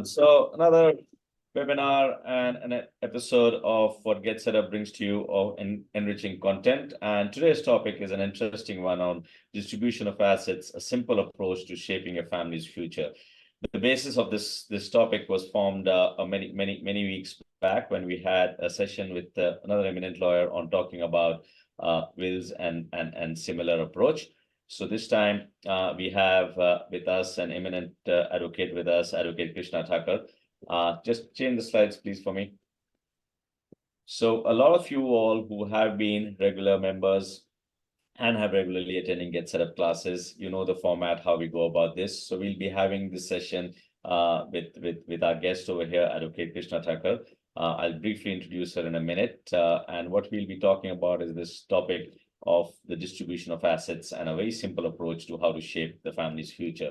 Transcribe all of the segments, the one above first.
So another webinar and an episode of what Get Set Up brings to you of enriching content. And today's topic is an interesting one on distribution of assets, a simple approach to shaping a family's future. The basis of this topic was formed many weeks back when we had a session with another eminent lawyer on talking about wills and similar approach. So this time we have with us an eminent advocate with us, Advocate Krishna Thakur. Just change the slides, please, for me. So a lot of you all who have been regular members and have regularly attending Get Set Up classes, you know the format, how we go about this. So we'll be having this session with our guest over here, Advocate Krishna Thakur. I'll briefly introduce her in a minute. And what we'll be talking about is this topic of the distribution of assets and a very simple approach to how to shape the family's future.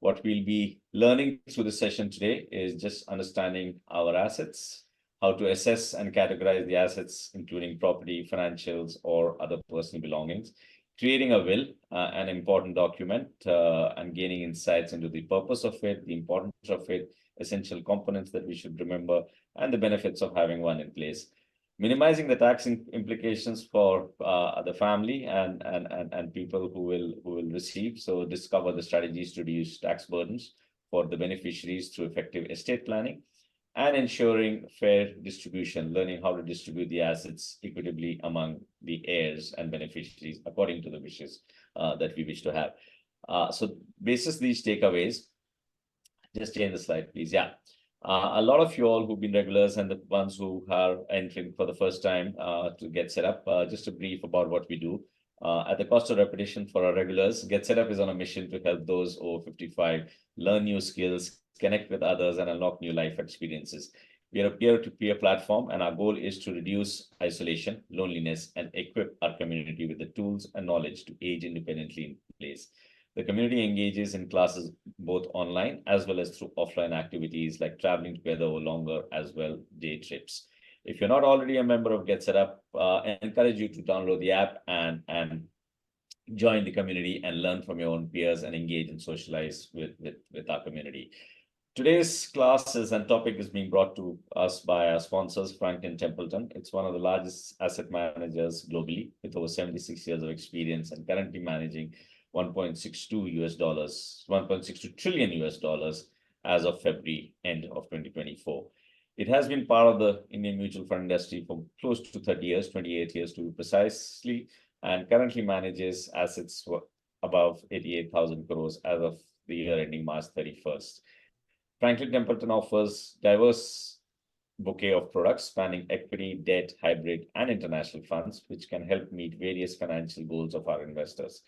What we'll be learning through the session today is just understanding our assets, how to assess and categorize the assets, including property, financials, or other personal belongings, creating a will, an important document, and gaining insights into the purpose of it, the importance of it, essential components that we should remember, and the benefits of having one in place. Minimizing the tax implications for the family and people who will receive. So discover the strategies to reduce tax burdens for the beneficiaries through effective estate planning, and ensuring fair distribution, learning how to distribute the assets equitably among the heirs and beneficiaries according to the wishes that we wish to have. So basis these takeaways, just change the slide, please. Yeah. A lot of you all who've been regulars and the ones who are entering for the first time to Get Set Up, just a brief about what we do. At the cost of repetition for our regulars, Get Set Up is on a mission to help those over 55 learn new skills, connect with others, and unlock new life experiences. We are a peer-to-peer platform, and our goal is to reduce isolation, loneliness, and equip our community with the tools and knowledge to age independently in place. The community engages in classes both online as well as through offline activities like traveling together or longer as well day trips. If you're not already a member of Get Set Up, I encourage you to download the app and join the community and learn from your own peers and engage and socialize with our community. Today's classes and topic is being brought to us by our sponsors, Franklin Templeton. It's one of the largest asset managers globally with over 76 years of experience and currently managing $1.62 trillion as of February end of 2024. It has been part of the Indian mutual fund industry for close to 30 years, 28 years to be precisely, and currently manages assets above 88,000 crores as of the year ending March 31st. Franklin Templeton offers diverse bouquet of products spanning equity, debt, hybrid, and international funds, which can help meet various financial goals of our investors.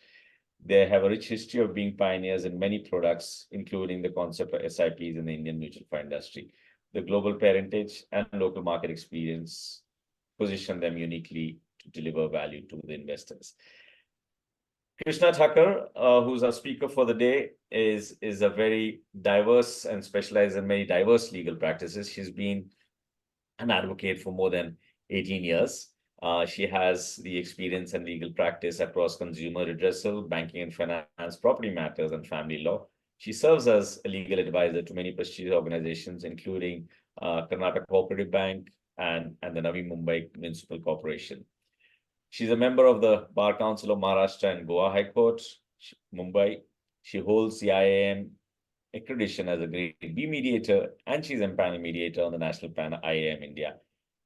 They have a rich history of being pioneers in many products, including the concept of SIPs in the Indian mutual fund industry. The global parentage and local market experience position them uniquely to deliver value to the investors. Krishna Thakur, who's our speaker for the day, is a very diverse and specialized in many diverse legal practices. She's been an advocate for more than 18 years. She has the experience and legal practice across consumer redressal, banking and finance, property matters, and family law. She serves as a legal advisor to many prestigious organizations, including Karnataka Cooperative Bank and the Navi Mumbai Municipal Corporation. She's a member of the Bar Council of Maharashtra and Goa High Court, Mumbai. She holds the IAM accreditation as a Grade B mediator, and she's a panel mediator on the national panel IAM India.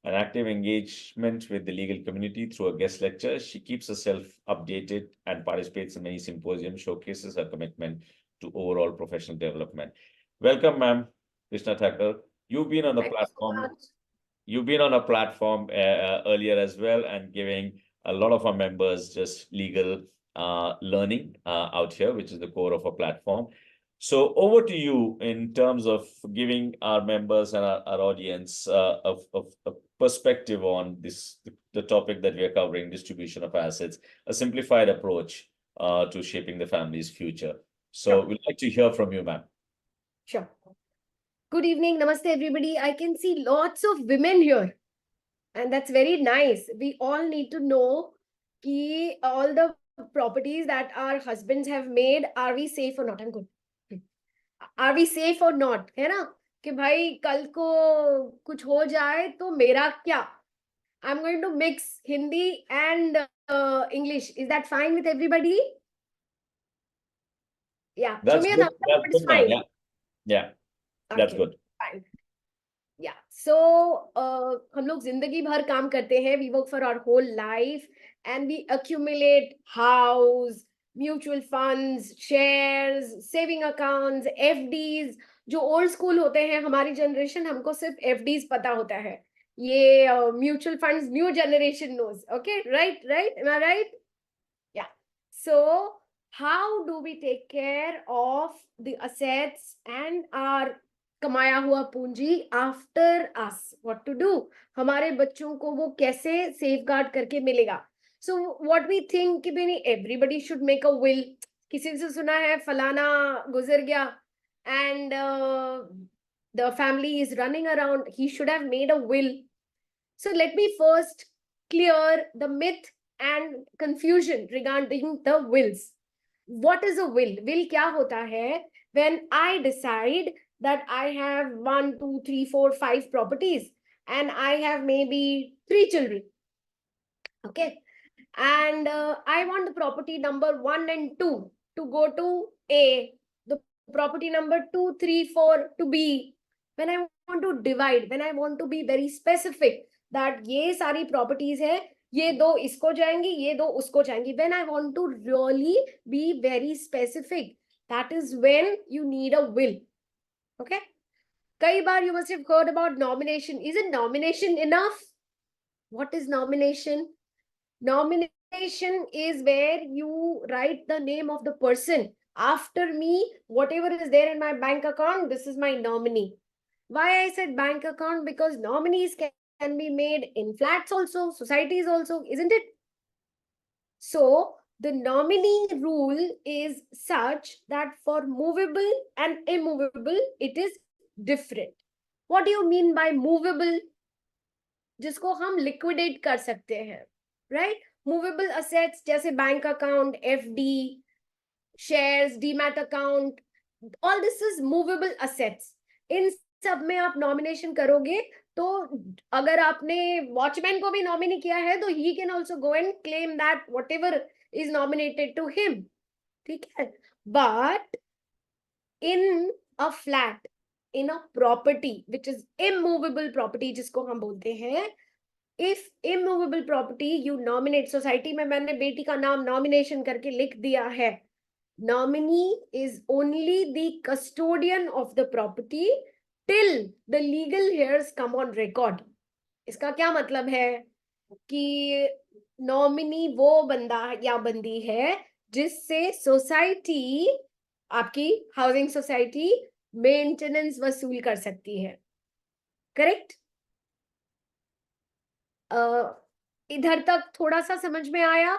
An active engagement with the legal community through a guest lecture. She keeps herself updated and participates in many symposiums, showcases her commitment to overall professional development. Welcome, ma'am, Krishna Thakur. You've been on the platform. You've been on a platform earlier as well and giving a lot of our members just legal learning out here, which is the core of our platform. So over to you in terms of giving our members and our audience a perspective on the topic that we are covering, distribution of assets, a simplified approach to shaping the family's future. So we'd like to hear from you, ma'am. Sure. Good evening. Namaste, everybody. I can see lots of women here. And that's very nice. We all need to know ki all the properties that our husbands have made, are we safe or not? I'm good. Are we safe or not? है ना? कि भाई कल को कुछ हो जाए तो मेरा क्या. I'm going to mix Hindi and English. Is that fine with everybody? Yeah. Show That's me a good. thumbs up That's if it's good, ma'am. fine. Yeah. Yeah. That's Okay. good. Fine. Yeah. So हम लोग जिंदगी भर काम करते हैं. We work for our whole life and we accumulate house, mutual funds, shares, saving accounts, FDs. जो old school होते हैं हमारी जनरेशन, हमको सिर्फ FDs पता होता है. ये mutual funds new generation knows. Okay, right right, am I right? Yeah. So how do we take care of the assets and our कमाया हुआ पूंजी after us? What to do? हमारे बच्चों को वो कैसे सेफगार्ड करके मिलेगा? सो व्हाट वी थिंक कि भाई everybody should make a will. किसी से सुना है फलाना गुजर गया and the family is running around, he should have made a will. So let me first clear the myth and confusion regarding the wills. What is a will? Will क्या होता है? When I decide that I have 1, 2, 3, 4, 5 properties and I have maybe 3 children. Okay. And I want the property number 1 and 2 to go to A, the property number 2, 3, 4 to B. When I want to divide, when I want to be very specific that ये सारी properties है, ये दो इसको जाएंगी, ये दो उसको जाएंगी. When I want to really be very specific, that is when you need a will. Okay. कई बार you must have heard about nomination. Isn't nomination enough? What is nomination? Nomination is where you write the name of the person. After me, whatever is there in my bank account, this is my nominee. Why I said bank account? Because nominees can be made in flats also, societies also, isn't it? So the nominee rule is such that for movable and immovable, it is different. What do you mean by movable? जिसको हम liquidate कर सकते हैं, right? Movable assets जैसे bank account, FD, shares, demat account, all this is movable assets. इन सब में आप nomination करोगे तो अगर आपने वॉचमैन को भी नॉमिनी किया है तो he can also go and claim that whatever is nominated to him. ठीक है? But in a flat, in a property which is immovable property जिसको हम बोलते हैं, if immovable property you nominate, society में मैंने बेटी का नाम nomination करके लिख दिया है, nominee is only the custodian of the property till the legal heirs come on record. इसका क्या मतलब है कि nominee वो बंदा या बंदी है जिससे सोसाइटी, आपकी हाउसिंग सोसाइटी, मेंटेनेंस वसूल कर सकती है. करेक्ट? इधर तक थोड़ा सा समझ में आया?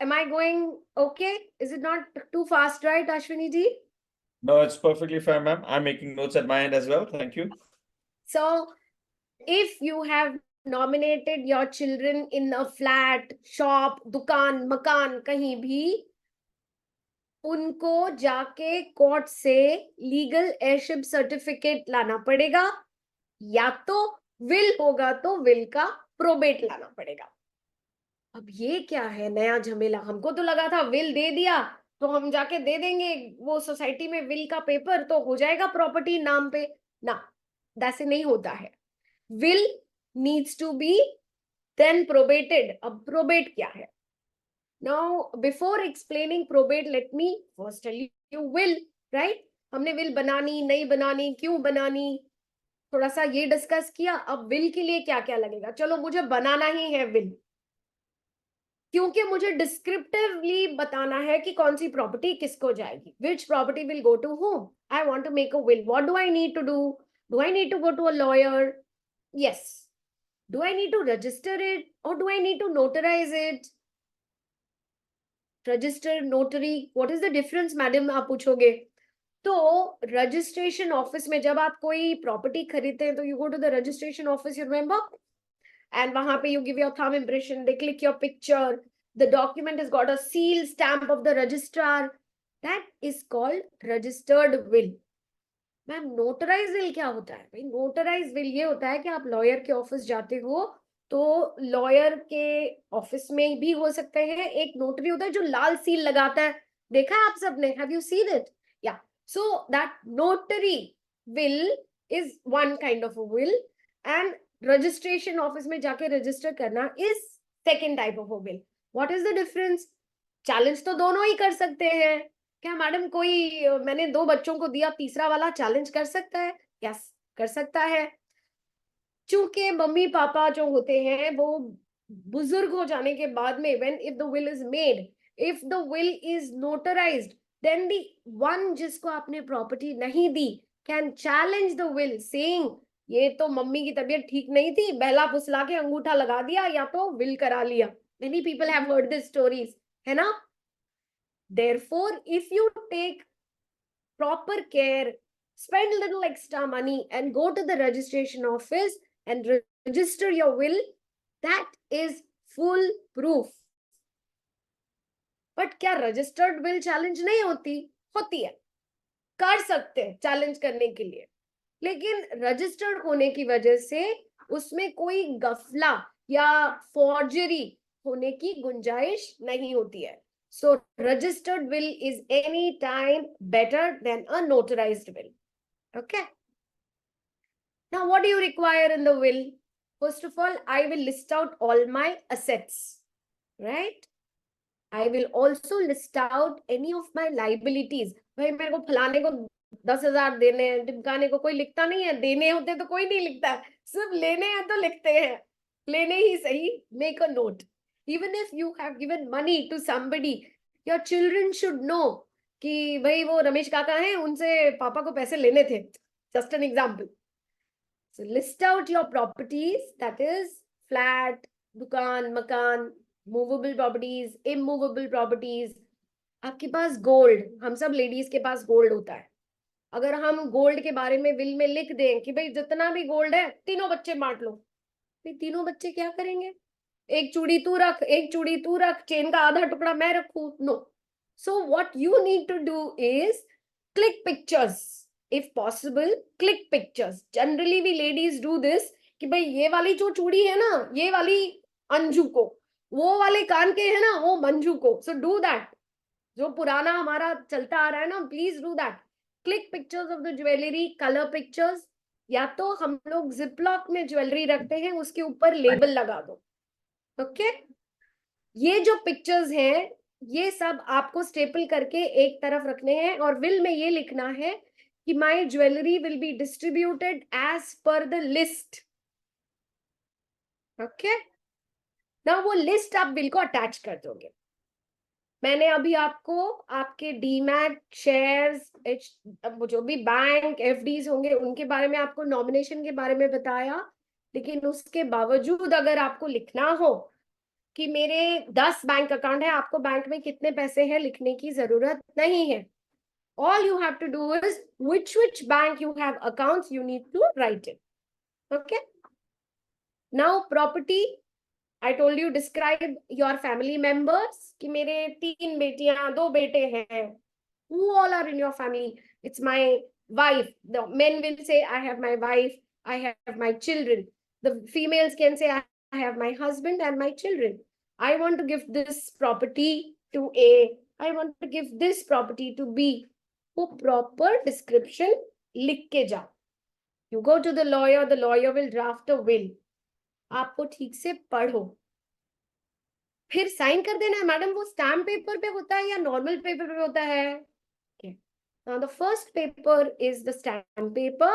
Am I going okay? Is it not too fast, right, Ashwini ji? No, it's perfectly fine, ma'am. I'm making notes at my end as well. Thank you. So if you have nominated your children in a flat, shop, दुकान, मकान, कहीं भी, उनको जाके court से legal airship certificate लाना पड़ेगा, या तो विल होगा तो विल का प्रोबेट लाना पड़ेगा. अब ये क्या है नया झमेला? हमको तो लगा था विल दे दिया तो हम जाके दे देंगे वो सोसाइटी में विल का पेपर तो हो जाएगा प्रॉपर्टी नाम पे. ना, वैसे नहीं होता है. Will needs to be then probated. अब प्रोबेट क्या है? Now before explaining probate, let me first tell you will, right? हमने विल बनानी, नहीं बनानी, क्यों बनानी, थोड़ा सा ये डिस्कस किया. अब विल के लिए क्या क्या लगेगा? चलो, मुझे बनाना ही है विल, क्योंकि मुझे डिस्क्रिप्टिवली बताना है कि कौन सी प्रॉपर्टी किसको जाएगी. Which property will go to whom? I want to make a will. What do I need to do? Do I need to go to a lawyer? Yes. Do I need to register it or do I need to notarize it? Register, notary, what is the difference, madam? आप पूछोगे. तो registration office में जब आप कोई property खरीदते हैं तो you go to the registration office, you remember, and वहां पे you give your thumb impression, they click your picture, the document has got a seal stamp of the registrar. That is called registered will. Ma'am notarize will क्या होता है? भाई notarise will ये होता है कि आप लॉयर के ऑफिस जाते हो, तो लॉयर के ऑफिस में भी हो सकते हैं, एक नोटरी होता है जो लाल सील लगाता है, देखा है आप सबने? Have you seen it? Yeah, so that notary will is one kind of a will, and registration office में जाके रजिस्टर करना is second type of a will. What is the difference? Challenge तो दोनों ही कर सकते हैं. क्या मैडम कोई मैंने 2 बच्चों को दिया, तीसरा वाला चैलेंज कर सकता है? यस, कर सकता है. चूंकि मम्मी पापा जो होते हैं वो बुजुर्ग हो जाने के बाद में, when if the will is made, if the will is notarized, then the one जिसको आपने प्रॉपर्टी नहीं दी can challenge the will saying, ये तो मम्मी की तबीयत ठीक नहीं थी, बहला फुसला के अंगूठा लगा दिया या तो विल करा लिया. Many people have heard this stories, है ना? Therefore, if you take proper care, spend a little extra money and go to the registration office and register your will, that is full proof. But क्या registered will challenge नहीं होती? होती है, कर सकते हैं चैलेंज करने के लिए, लेकिन रजिस्टर्ड होने की वजह से उसमें कोई गफला या फॉर्जरी होने की गुंजाइश नहीं होती है. So registered will is any time better than a notarized will. Okay. Now what do you require in the will? First of all, I will list out all my assets, right? I will also list out any of my liabilities. भाई मेरे को फलाने को 10,000 देने हैं, टिमकाने को कोई लिखता नहीं है, देने होते तो कोई नहीं लिखता है, सिर्फ लेने हैं तो लिखते हैं. लेने ही सही. Make a note. Even if you have given money to somebody, your children should know कि भाई वो रमेश काका हैं, उनसे पापा को पैसे लेने थे. Just an example. So list out your properties, that is flat, दुकान, मकान, movable properties, immovable properties. आपके पास गोल्ड, हम सब लेडीज के पास गोल्ड होता है. अगर हम गोल्ड के बारे में विल में लिख दें कि भाई जितना भी गोल्ड है तीनों बच्चे बांट लो, भाई तीनों बच्चे क्या करेंगे? एक चूड़ी तू रख, एक चूड़ी तू रख, चेन का आधा टुकड़ा मैं रखूं? No. So what you need to do is click pictures. If possible, click pictures. Generally we ladies do this कि भाई ये वाली जो चूड़ी है ना, ये वाली अंजू को, वो वाले कान के है ना, वो मंजू को. So do that. जो पुराना हमारा चलता आ रहा है ना, please do that. Click pictures of the jewellery, colour pictures, या तो हम लोग जिपलॉक में ज्वेलरी रखते हैं, उसके ऊपर लेबल लगा दो. ओके. ये जो पिक्चर्स हैं ये सब आपको स्टेपल करके एक तरफ रखने हैं, और विल में ये लिखना है कि my jewellery will be distributed as per the list. Okay. ना वो लिस्ट आप बिल को अटैच कर दोगे. मैंने अभी आपको आपके डीमैट शेयर्स, जो भी बैंक एफडीज होंगे उनके बारे में, आपको नॉमिनेशन के बारे में बताया, लेकिन उसके बावजूद अगर आपको लिखना हो कि मेरे 10 बैंक अकाउंट है, आपको बैंक में कितने पैसे हैं लिखने की जरूरत नहीं है. All you have to do is which bank you have accounts, you need to write it. Okay. Now property, I told you describe your family members कि मेरे 3 बेटियां 2 बेटे हैं. Who all are in your family? It's my wife. The men will say I have my wife, I have my children. The females can say I have my husband and my children. I want to give this property to A, I want to give this property to B. वो proper description लिख के जाओ. You go to the lawyer will draft a will. आपको ठीक से पढ़ो, फिर sign कर देना है. मैडम वो स्टैम्प पेपर पे होता है या नॉर्मल पेपर पे होता है? Now the first paper is the stamp paper.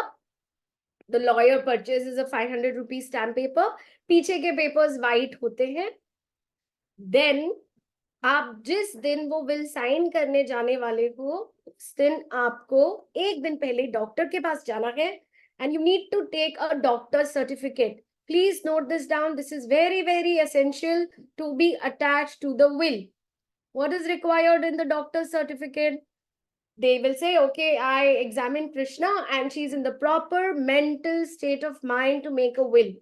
The lawyer purchases a 500 rupees stamp paper. पीछे के papers white होते हैं. Then आप जिस दिन वो will साइन करने जाने वाले हो, उस दिन आपको एक दिन पहले डॉक्टर के पास जाना है, and you need to take a doctor's certificate. Please note this down. This is very, very essential to be attached to the will. What is required in the doctor's certificate? They will say, okay, I examined Krishna and she's in the proper mental state of mind to make a will.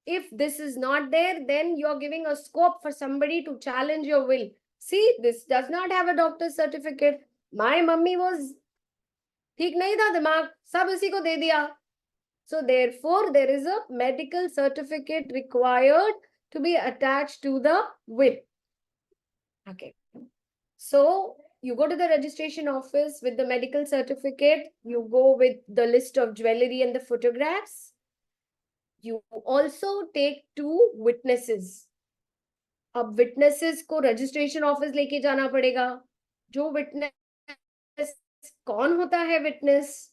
If this is not there, then you're giving a scope for somebody to challenge your will. See, this does not have a doctor's certificate. My mummy was ठीक नहीं था दिमाग, सब उसी को दे दिया. So therefore, there is a medical certificate required to be attached to the will. Okay. So you go to the registration office with the medical certificate. You go with the list of jewelry and the photographs. You also take 2 witnesses. अब witnesses को registration office लेके जाना पड़ेगा. जो witness कौन होता है witness?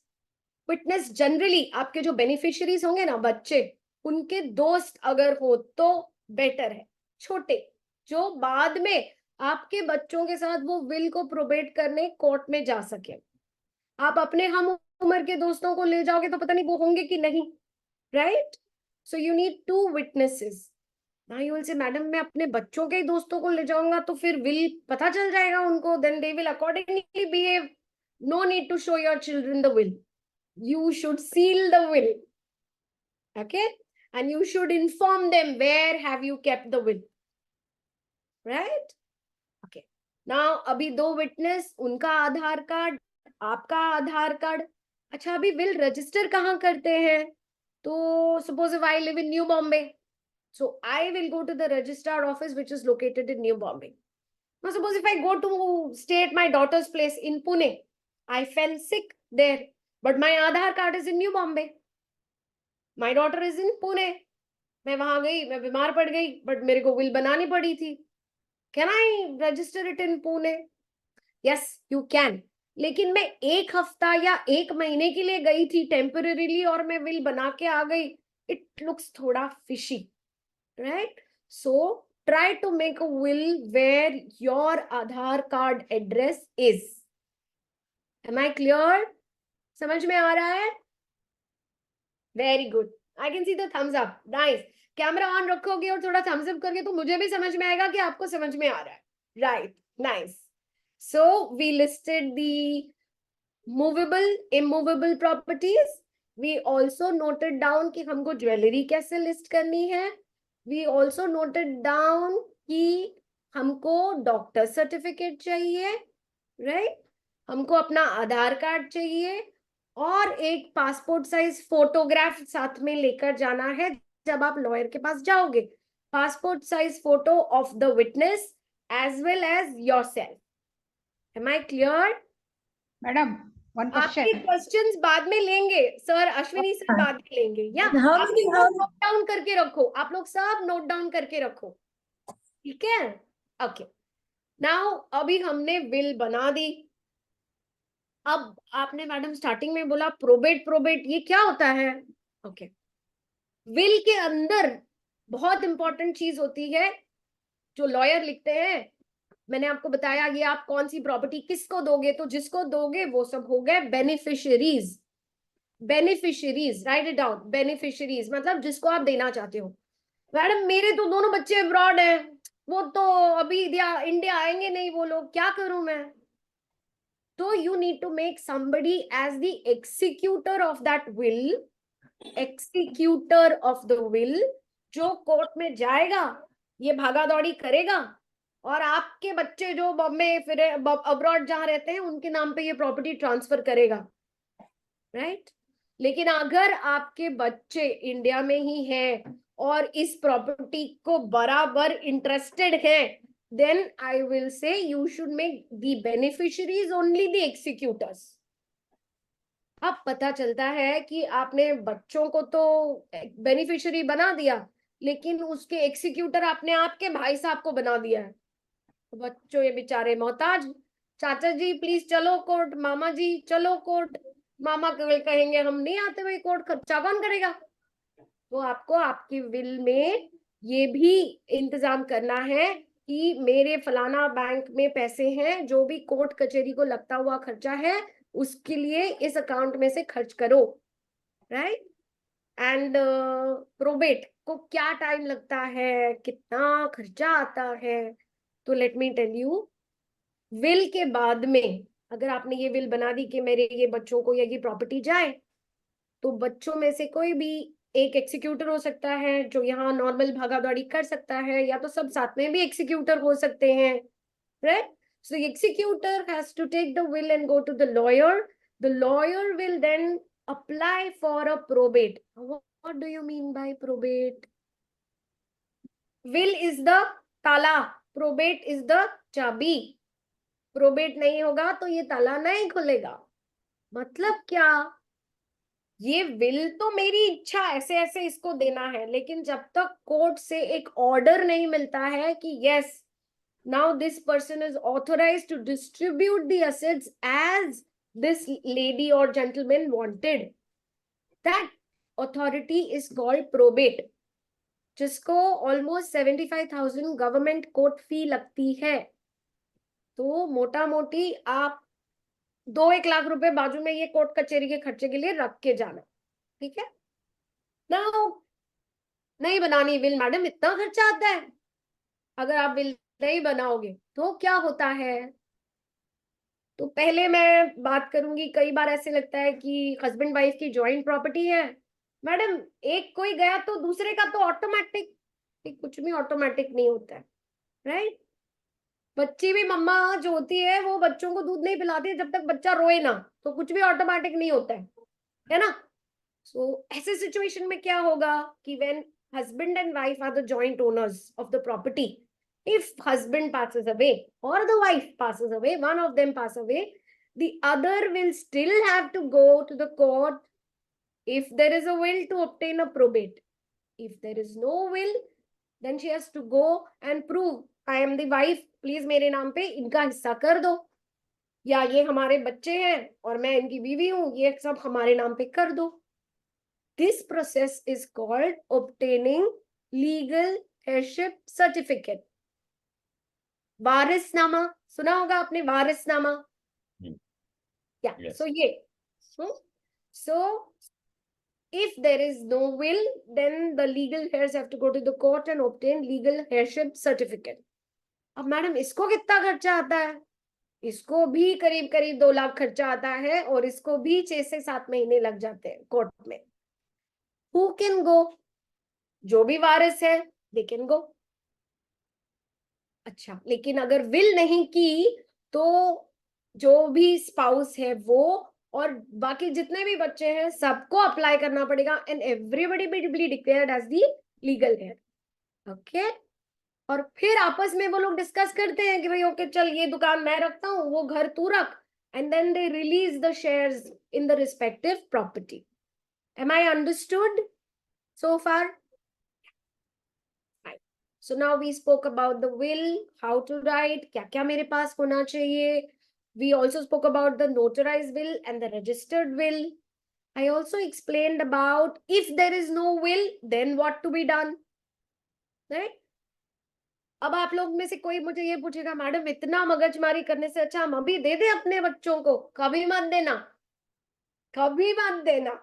Witness generally आपके जो बेनिफिशियरीज होंगे ना, बच्चे, उनके दोस्त अगर हो तो बेटर है. छोटे जो बाद में आपके बच्चों के साथ वो विल को प्रोबेट करने कोर्ट में जा सके. आप अपने हम उम्र के दोस्तों को ले जाओगे तो पता नहीं वो होंगे कि नहीं. Right. So you need 2 witnesses. Now you will say madam मैं अपने बच्चों के ही दोस्तों को ले जाऊंगा तो फिर विल पता चल जाएगा उनको, then they will accordingly behave. No need to show your children the will. You should seal the will. Okay. And you should inform them where have you kept the will. Right. Okay. Now अभी 2 witness, उनका आधार card, आपका आधार card. अच्छा, अभी will register कहाँ करते हैं? तो suppose if I live in New Bombay, so I will go to the registrar office which is located in New Bombay. Now suppose if I go to stay at my daughter's place in Pune, I fell sick there, but my Aadhaar card is in New Bombay. My daughter is in Pune. मैं वहां गई, मैं बीमार पड़ गई, but मेरे को will बनानी पड़ी थी. Can I register it in Pune? Yes, you can. लेकिन मैं 1 हफ्ता या 1 महीने के लिए गई थी टेम्पररीली और मैं विल बना के आ गई. It looks थोड़ा fishy, right? So try to make a will where your Aadhaar card address is. Am I clear? समझ में आ रहा है? Very good. I can see the thumbs up. Nice. Camera on रखोगे और थोड़ा थम्स अप करके तो मुझे भी समझ में आएगा कि आपको समझ में आ रहा है. Right. Nice. So we listed the movable immovable properties. We also noted down कि हमको ज्वेलरी कैसे लिस्ट करनी है. वी ऑल्सो नोटेड डाउन कि हमको डॉक्टर सर्टिफिकेट चाहिए. राइट. हमको अपना आधार कार्ड चाहिए और एक पासपोर्ट साइज फोटोग्राफ साथ में लेकर जाना है जब आप लॉयर के पास जाओगे. Passport size photo of the witness as well as yourself. Am I clear? Madam one आपके क्वेश्चन. क्वेश्चंस बाद में लेंगे सर, अश्विनी सर बाद में लेंगे. या आप लोग नोट डाउन करके रखो, आप लोग सब नोट डाउन करके रखो. ठीक है. ओके. नाउ अभी हमने विल बना दी. अब आपने मैडम स्टार्टिंग में बोला प्रोबेट प्रोबेट ये क्या होता है? ओके. विल के अंदर बहुत इंपॉर्टेंट चीज होती है जो लॉयर लिखते हैं. मैंने आपको बताया ये आप कौन सी प्रॉपर्टी किसको दोगे, तो जिसको दोगे वो सब हो गए beneficiaries. Beneficiaries, right it down. Beneficiaries मतलब जिसको आप देना चाहते हो. मैडम मेरे तो दोनों बच्चे अब्रॉड हैं, वो तो अभी इंडिया आएंगे नहीं वो लोग, क्या करूं मैं? तो you need to make somebody as the executor of that will. executor of the will जो कोर्ट में जाएगा, ये भागा दौड़ी करेगा और आपके बच्चे जो बॉम्बे फिर अब्रॉड जहां रहते हैं उनके नाम पे ये प्रॉपर्टी ट्रांसफर करेगा. राइट. लेकिन अगर आपके बच्चे इंडिया में ही हैं और इस प्रॉपर्टी को बराबर इंटरेस्टेड हैं, then I will say you should make the beneficiaries only the executors. अब पता चलता है कि आपने बच्चों को तो बेनिफिशियरी बना दिया लेकिन उसके एक्सिक्यूटर आपने आपके भाई साहब को बना दिया है. बच्चों ये बेचारे मोहताज. चाचा जी प्लीज चलो कोर्ट, मामा जी चलो कोर्ट. मामा कहेंगे हम नहीं आते भाई कोर्ट, खर्चा कौन करेगा? तो आपको आपकी विल में ये भी इंतजाम करना है कि मेरे फलाना बैंक में पैसे हैं, जो भी कोर्ट कचहरी को लगता हुआ खर्चा है उसके लिए इस अकाउंट में से खर्च करो. राइट. एंड प्रोबेट को क्या टाइम लगता है, कितना खर्चा आता है, तो let me tell you. Will के बाद में अगर आपने ये विल बना दी कि मेरे ये बच्चों को ये प्रॉपर्टी जाए, तो बच्चों में से कोई भी एक एक्सिक्यूटर हो सकता है जो यहाँ नॉर्मल भागादौड़ी कर सकता है, या तो सब साथ में भी एक्सिक्यूटर हो सकते हैं. Right. So the executor has to take the will and go to the lawyer. The lawyer will then apply for a probate. What do you mean by probate? Will is the ताला, probate is the चाबी. Probate नहीं होगा तो ये ताला नहीं खुलेगा. मतलब क्या? ये विल तो मेरी इच्छा ऐसे ऐसे इसको देना है, लेकिन जब तक कोर्ट से एक ऑर्डर नहीं मिलता है कि yes, now this person is authorized to distribute the assets as this lady or gentleman wanted, that authority is called probate, जिसको almost 75,000 गवर्नमेंट कोर्ट फी लगती है. तो मोटा मोटी आप 2-1 लाख रुपए बाजू में ये कोर्ट कचहरी के खर्चे के लिए रख के जाना. ठीक है. नाउ नहीं बनानी विल मैडम, इतना खर्चा आता है. अगर आप विल नहीं बनाओगे तो क्या होता है? तो पहले मैं बात करूंगी, कई बार ऐसे लगता है कि हस्बैंड वाइफ की जॉइंट प्रॉपर्टी है. मैडम एक कोई गया तो दूसरे का तो ऑटोमेटिक. कुछ भी ऑटोमेटिक नहीं होता है, राइट? बच्ची भी मम्मा जो होती है वो बच्चों को दूध नहीं पिलाती है जब तक बच्चा रोए ना, तो कुछ भी ऑटोमेटिक नहीं होता है ना? सो ऐसे सिचुएशन में क्या होगा कि when husband and wife are the joint owners of the property, if husband passes away or the wife passes away, one of them pass away, the other will still have to go to the court if there is a will to obtain a probate. If there is no will, then she has to go and prove, I am the wife, please मेरे नाम पे इनका हिस्सा कर दो, या ये हमारे बच्चे हैं और मैं इनकी बीवी हूं, ये सब हमारे नाम पे कर दो. This process is called obtaining legal heirship certificate. वारिसनामा सुना होगा आपने, वारिसनामा. Yeah. Yes. So ये. So if there is no will, then the legal heirs have to go to the court and obtain legal heirship certificate. अब madam इसको कितना खर्चा आता है? इसको भी करीब करीब 2 लाख खर्चा आता है और इसको भी 6 से 7 महीने लग जाते हैं कोर्ट में. Who can go? जो भी वारिस है they can go. अच्छा, लेकिन अगर विल नहीं की तो जो भी स्पाउस है वो और बाकी जितने भी बच्चे हैं सबको अप्लाई करना पड़ेगा, and everybody will be declared as the legal heir. Okay. और फिर आपस में वो लोग डिस्कस करते हैं कि भाई ओके चल ये दुकान मैं रखता हूँ, वो घर तू रख, and then they release the shares in the respective property. Am I understood so far? Right. So now we spoke about the will, how to write, क्या क्या मेरे पास होना चाहिए. We also spoke about the notarized will and the registered will. I also explained about if there is no will, then what to be done. Right? अब आप लोग में से कोई मुझे ये पूछेगा, मैडम इतना मगजमारी करने से अच्छा हम अभी दे दे अपने बच्चों को. कभी मत देना, कभी मत देना.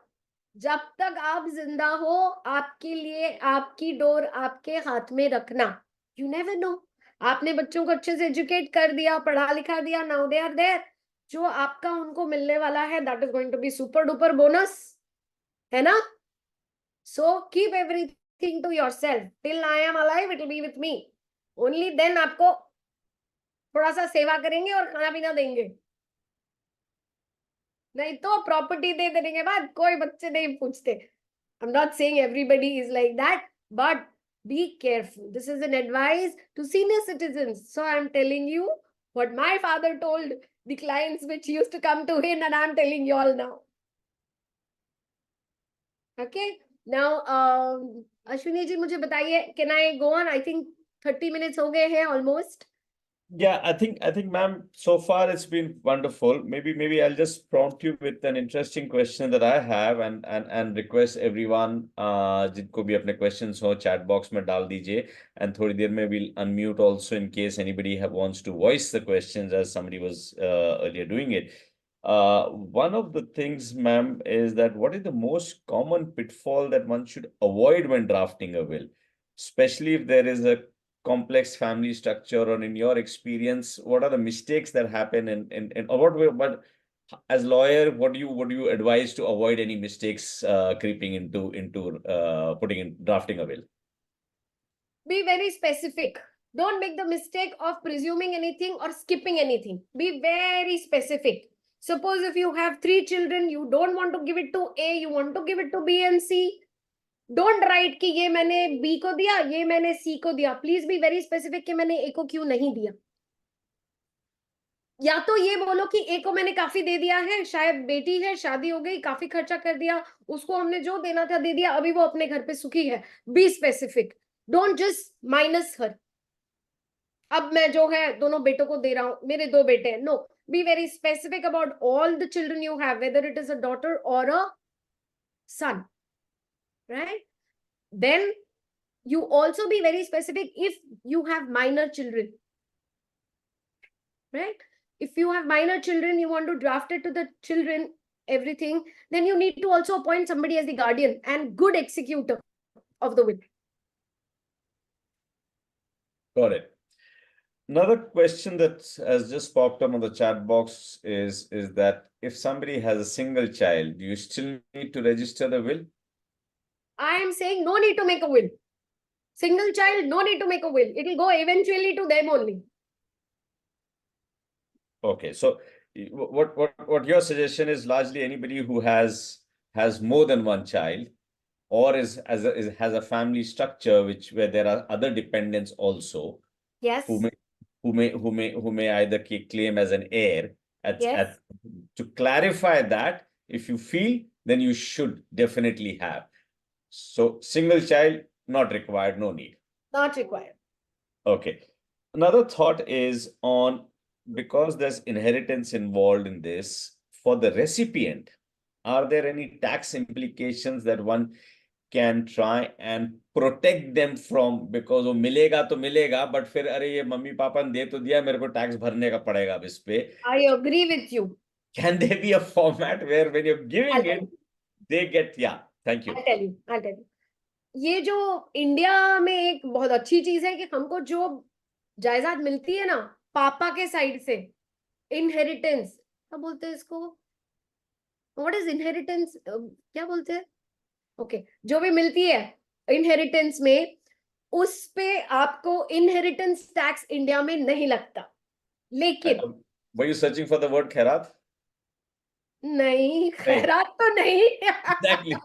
जब तक आप जिंदा हो आपके लिए आपकी डोर आपके हाथ में रखना. यू नेवर नो, आपने बच्चों को अच्छे से एजुकेट कर दिया, पढ़ा लिखा दिया, नाउ दे आर देयर. जो आपका उनको मिलने वाला है that is going to be super duper bonus, है ना? So keep everything to yourself till I am alive, it will be with me. Only then आपको थोड़ा सा सेवा करेंगे और खाना पीना देंगे, नहीं तो प्रॉपर्टी दे देने के बाद कोई बच्चे नहीं पूछते. I'm not saying everybody is like that, but be careful. This is an advice to senior citizens. So I'm telling you what my father told the clients which used to come to him, and I'm telling you all now. Okay. Now, Ashwini ji, मुझे बताइए, can I go on? I think 30 minutes हो गए हैं almost. Yeah, I think, ma'am, so far it's been wonderful. Maybe I'll just prompt you with an interesting question that I have, and request everyone, जिनको भी अपने questions हो chat box में डाल दीजिए, and थोड़ी देर में we'll unmute also in case anybody wants to voice the questions as somebody was earlier doing it. One of the things, ma'am, is that what is the most common pitfall that one should avoid when drafting a will, especially if there is a complex family structure, or in your experience, what are the mistakes that happen in or what way, but as lawyer, what do you advise to avoid any mistakes creeping into putting in drafting a will? Be very specific. Don't make the mistake of presuming anything or skipping anything. Be very specific. Suppose if you have 3 children, you don't want to give it to A, you want to give it to B and C. Don't write कि ये मैंने B को दिया, ये मैंने C को दिया. Please be very specific कि मैंने A को क्यों नहीं दिया. या तो ये बोलो कि A को मैंने काफी दे दिया है, शायद बेटी है, शादी हो गई, काफी खर्चा कर दिया, उसको हमने जो देना था दे दिया, अभी वो अपने घर पे सुखी है. Be specific. Don't just minus her. अब मैं जो है दोनों बेटों को दे रहा हूं, मेरे 2 बेटे हैं. No, be very specific about all the children you have, whether it is a daughter or a son, right? Then you also be very specific if you have minor children, right? If you have minor children, you want to draft it to the children, everything, then you need to also appoint somebody as the guardian and good executor of the will. Got it. Another question that has just popped up on the chat box is that if somebody has a single child, do you still need to register the will? I am saying no need to make a will. Single child, no need to make a will. It will go eventually to them only. Okay, so what your suggestion is largely anybody who has more than one child, or has a family structure where there are other dependents also, Yes. who may either claim as an heir. Yes. To clarify that, if you feel, then you should definitely have. So single child, not required, no need. Not required. Okay. Another thought is on, because there's inheritance involved in this, for the recipient, are there any tax implications that one can try and protect them from? Because वो मिलेगा तो मिलेगा, but फिर अरे ये mummy papa ने दे तो दिया, मेरे को टैक्स भरने का पड़ेगा अब इस पे. I agree with you. Can there be a format where when you're giving it, they get, yeah, thank you. I'll tell you. ये जो इंडिया में एक बहुत अच्छी चीज है कि हमको जो जायदाद मिलती है ना पापा के साइड से, इनहेरिटेंस, क्या बोलते हैं इसको, व्हाट इज इनहेरिटेंस, क्या बोलते हैं, ओके, जो भी मिलती है इनहेरिटेंस में, उस पे आपको इनहेरिटेंस टैक्स इंडिया में नहीं लगता. लेकिन Were you searching for the word खैरात? नहीं, खैरात तो नहीं. Exactly.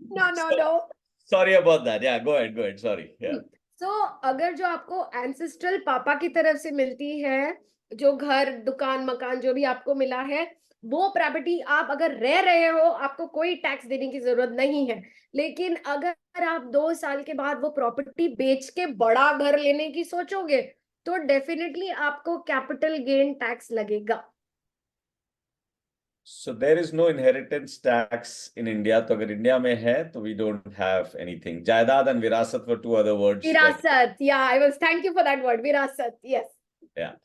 No. Sorry about that. Yeah, go ahead. Sorry. Yeah. So, अगर जो आपको एंसेस्ट्रल पापा की तरफ से मिलती है, जो घर, दुकान, मकान जो भी आपको मिला है, वो प्रॉपर्टी आप अगर रह रहे हो, आपको कोई टैक्स देने की जरूरत नहीं है. लेकिन अगर आप 2 साल के बाद वो प्रॉपर्टी बेच के बड़ा घर लेने की सोचोगे, तो डेफिनेटली आपको कैपिटल गेन टैक्स लगेगा. So there is no inheritance tax in India. तो अगर इंडिया में है तो we don't have anything. जायदाद and विरासत were 2 other words. विरासत, yeah, thank you for that word, विरासत, yes. Yeah.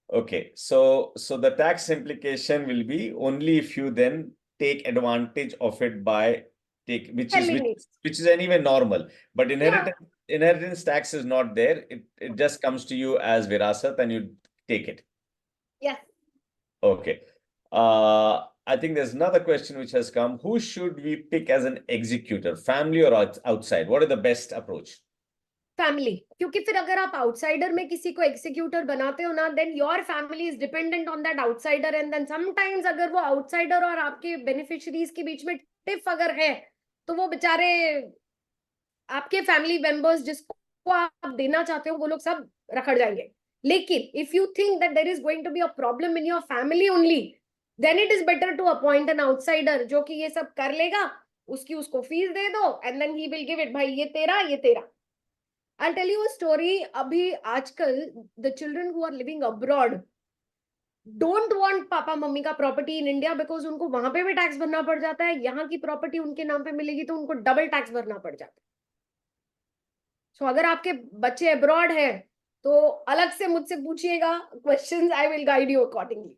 Okay, so the tax implication will be only if you then take advantage of it by which is anyway normal. But inheritance tax is not there. It just comes to you as virasat and you take it. Yes. Okay. I think there's another question which has come. Who should we pick as an executor, family or outside? What is the best approach? Family, क्योंकि फिर अगर आप outsider में किसी को executor बनाते हो ना, then your family is dependent on that outsider, and then sometimes अगर वो आउटसाइडर और आपके बेनिफिशियरीज के बीच में टिफ अगर है, तो वो बेचारे आपके फैमिली मेंबर्स जिसको आप देना चाहते हो वो लोग सब रखड़ जाएंगे. लेकिन if you think that there is going to be a problem in your family only, then it is better to appoint an outsider जो कि ये सब कर लेगा, उसको फीस दे दो, and then he will give it, भाई ये तेरा. I'll tell you a story. अभी आजकल the children who are living abroad don't want papa mummy का प्रॉपर्टी इन इंडिया, बिकॉज उनको वहां पे भी टैक्स भरना पड़ जाता है. यहाँ की प्रॉपर्टी उनके नाम पे मिलेगी तो उनको डबल टैक्स भरना पड़ जाता है. सो अगर आपके बच्चे अब्रॉड है तो अलग से मुझसे पूछिएगा questions, I will guide you accordingly.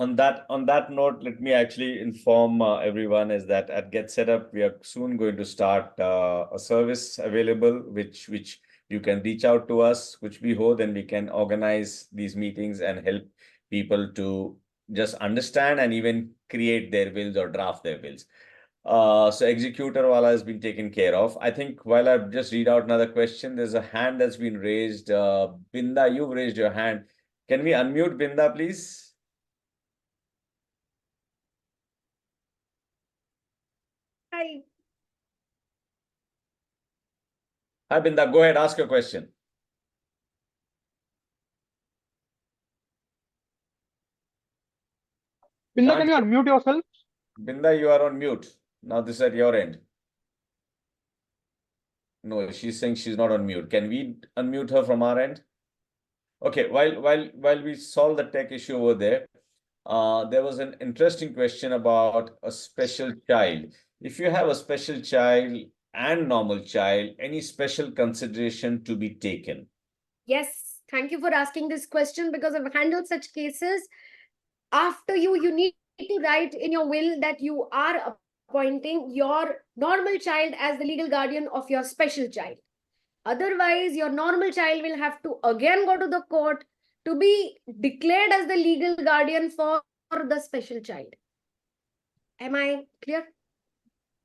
On that note, let me actually inform everyone is that at Get Set Up, we are soon going to start a service available, which you can reach out to us, which we hope then we can organize these meetings and help people to just understand and even create their wills or draft their wills. So executor wala has been taken care of. I think while I just read out another question, there's a hand that's been raised. Binda, you've raised your hand. Can we unmute Binda, please? Hi. Hi, Binda, go ahead, ask your question. Binda, Can't can you unmute yourself? Binda, you are on mute. Now this is at your end. No, she's saying she's not on mute. Can we unmute her from our end? Okay, while we solve the tech issue over there, there was an interesting question about a special child. If you have a special child and normal child, any special consideration to be taken? Yes, thank you for asking this question because I've handled such cases. After you need to write in your will that you are appointing your normal child as the legal guardian of your special child. Otherwise, your normal child will have to again go to the court to be declared as the legal guardian for the special child. Am I clear?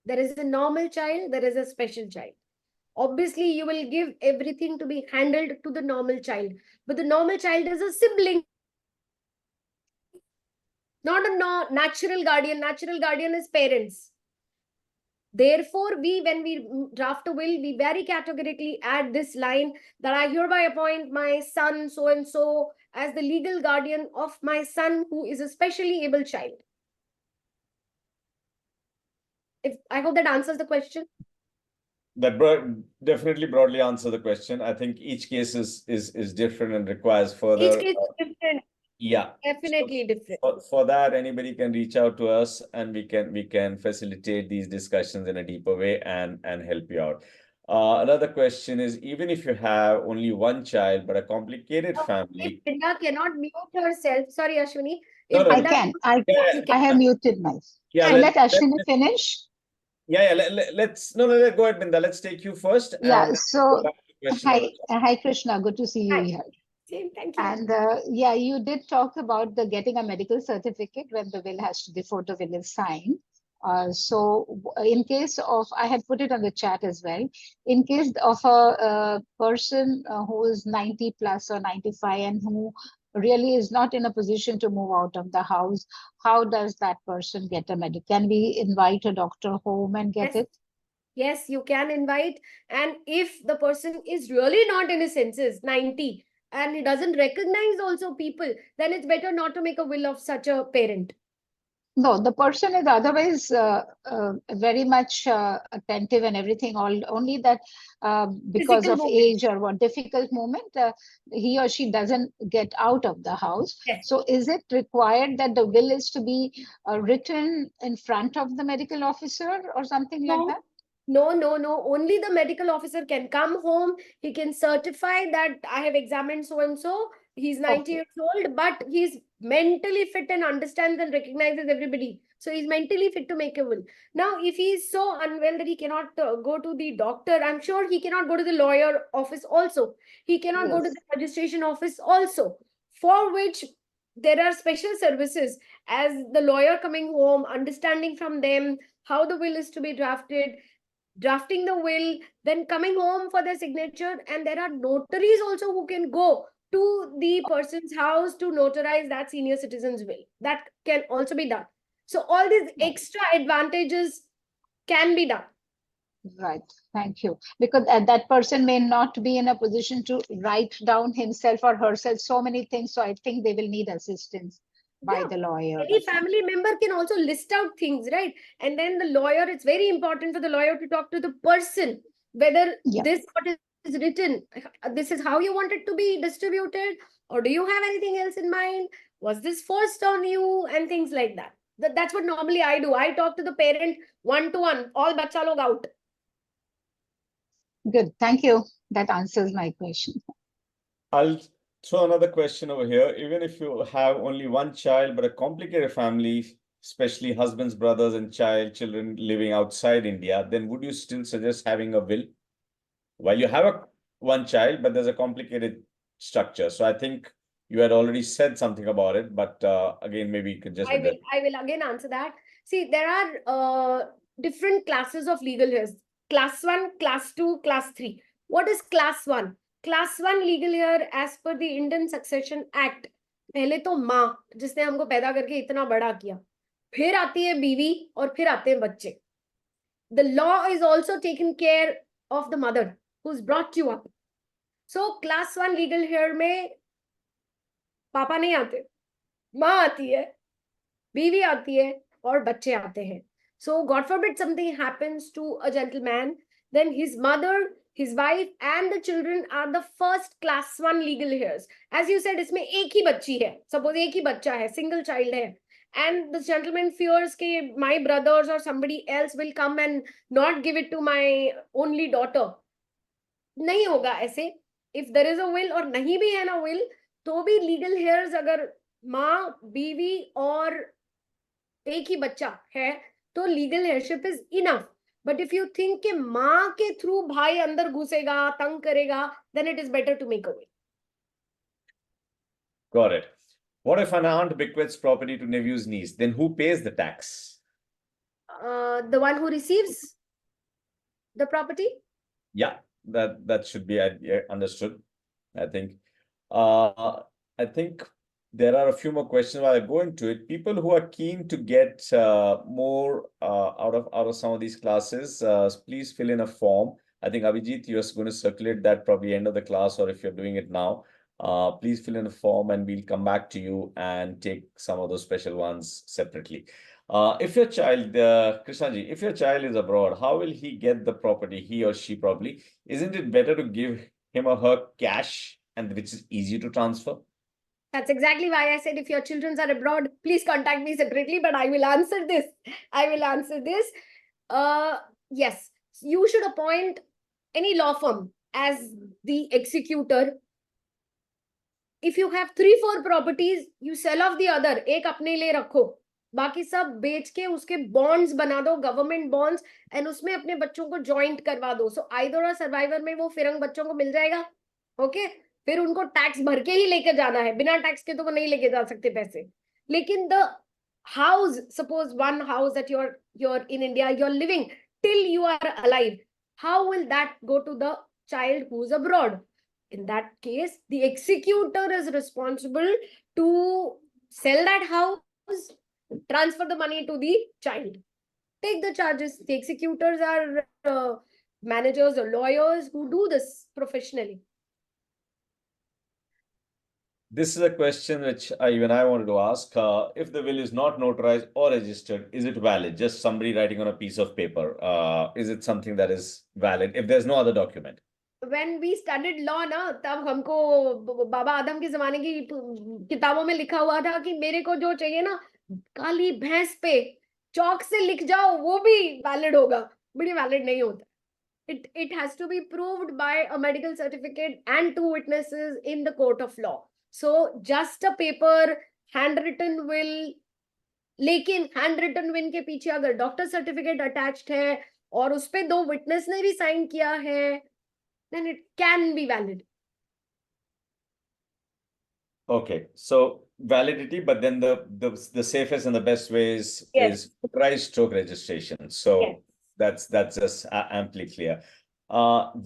There is a normal child, there is a special child. Obviously, you will give everything to be handled to the normal child, but the normal child is a sibling, not a natural guardian. Natural guardian is parents. Therefore, when we draft a will, we very categorically add this line that I hereby appoint my son so and so as the legal guardian of my son who is a specially able child. If I hope that answers the question. That definitely broadly answer the question. I think each case is different and requires further. Each case is different. Yeah. Definitely different. For that, anybody can reach out to us and we can facilitate these discussions in a deeper way and help you out. Another question is, even if you have only one child but a complicated family. If Binda cannot mute herself, sorry, Ashwini. No, If no, I Binda can. you I have muted myself. Yeah, So let Ashwini finish. Yeah, let's go ahead, Binda. Let's take you first. Yeah, And so go back to the question on the chat. hi Krishna, good to see you Hi. here. Same, thank you. And yeah, you did talk about the getting a medical certificate when the will has to, before the will is signed. In case of, I had put it on the chat as well, in case of a person who is 90 plus or 95 and who really is not in a position to move out of the house, how does that person get a medical? Can we invite a doctor home and get Yes. it? Yes, you can invite. And if the person is really not in his senses, 90, and he doesn't recognize also people, then it's better not to make a will of such a parent. No, the person is otherwise very much attentive and everything. Only that because Physical of movement. age or what difficult moment, he or she doesn't get out of the house. Yes. So, is it required that the will is to be written in front of the medical officer or something like that? No. Only the medical officer can come home. He can certify that I have examined so and so. He's 90 Okay. years old, but he's mentally fit and understands and recognizes everybody. So he's mentally fit to make a will. Now, if he's so unwell that he cannot go to the doctor, I'm sure he cannot go to the lawyer office also. He cannot go to Yes. the registration office also, for which there are special services as the lawyer coming home, understanding from them how the will is to be drafting the will, then coming home for the signature. And there are notaries also who can go to the person's house to notarize that senior citizen's will. That can also be done. So all these extra advantages can be done. Right. Thank you. Because that person may not be in a position to write down himself or herself so many things. So I think they will need assistance by Yeah. the lawyer. Any family member can also list out things, right? And then the lawyer, it's very important for the lawyer to talk to the person whether Yeah. this what is written, this is how you want it to be distributed, or do you have anything else in mind? Was this forced on you? And things like that. That's what normally I do. I talk to the parent one-to-one, all bacha log out. Good. Thank you. That answers my question. I'll throw another question over here. Even if you have only one child, but a complicated family, especially husbands, brothers, and children living outside India, then would you still suggest having a will? While you have one child, but there's a complicated structure. So I think you had already said something about it, but again, maybe you could just I will again answer that. See, there are different classes of legal heirs. Class 1, Class 2, Class 3. What is Class 1? Class 1 legal heir as per the Indian Succession Act. पहले तो माँ जिसने हमको पैदा करके इतना बड़ा किया, फिर आती है बीवी और फिर आते हैं बच्चे. the law is also taken care of the mother who's brought you up. So class 1 legal hair में पापा नहीं आते, माँ आती है, बीवी आती है और बच्चे आते हैं. So God forbid something happens to a gentleman, then his mother, his wife and the children are the first class 1 legal heirs. As you said, इसमें एक ही बच्ची है, suppose एक ही बच्चा है, single child है, and the gentleman fears कि my brothers or somebody else will come and not give it to my only daughter. नहीं होगा ऐसे. If there is a will और नहीं भी है ना will, तो भी legal heirs अगर माँ, बीवी और एक ही बच्चा है तो legal heirship is enough. But if you think कि माँ के थ्रू भाई अंदर घुसेगा, तंग करेगा, then it is better to make a will. Got it. What if an aunt bequeaths property to nephew's niece? Then who pays the tax? The one who receives the property. Yeah, that should be understood. I think. I think there are a few more questions while I go into it. People who are keen to get more out of some of these classes, please fill in a form. I think Abhijit, you're going to circulate that probably end of the class, or if you're doing it now, please fill in a form and we'll come back to you and take some of those special ones separately. If your child, Krishnaji, if your child is abroad, how will he get the property, he or she probably? Isn't it better to give him or her cash, and which is easy to transfer? That's exactly why I said if your children are abroad, please contact me separately, but I will answer this. Yes, you should appoint any law firm as the executor. If you have 3-4 properties, you sell off the other. एक अपने लिए रखो, बाकी सब बेच के उसके bonds बना दो, government bonds, and उसमें अपने बच्चों को joint करवा दो. So either a survivor में वो फिरंग बच्चों को मिल जाएगा. Okay? फिर उनको टैक्स भर के ही लेके जाना है, बिना टैक्स के तो वो नहीं लेके जा सकते पैसे. लेकिन the house, suppose one house that you're in India, you're living till you are alive, how will that go to the child who's abroad? In that case, the executor is responsible to sell that house, transfer the money to the child, take the charges. The executors are managers or lawyers who do this professionally. This is a question which even I wanted to ask. If the will is not notarized or registered, is it valid? Just somebody writing on a piece of paper. Is it something that is valid if there's no other document? When we studied law ना, तब हमको बाबा आदम के जमाने की किताबों में लिखा हुआ था कि मेरे को जो चाहिए ना, काली भैंस पे चौक से लिख जाओ, वो भी वैलिड होगा. बड़ी वैलिड नहीं होता. It has to be proved by a medical certificate and 2 witnesses in the court of law. So just a paper handwritten will, लेकिन handwritten will के पीछे अगर डॉक्टर सर्टिफिकेट अटैच्ड है और उस पे 2 विटनेस ने भी साइन किया है, then it can be valid. Okay, so validity, but then the safest and the best ways Yes. is notarized stroke registration. So Yes. that's just amply clear.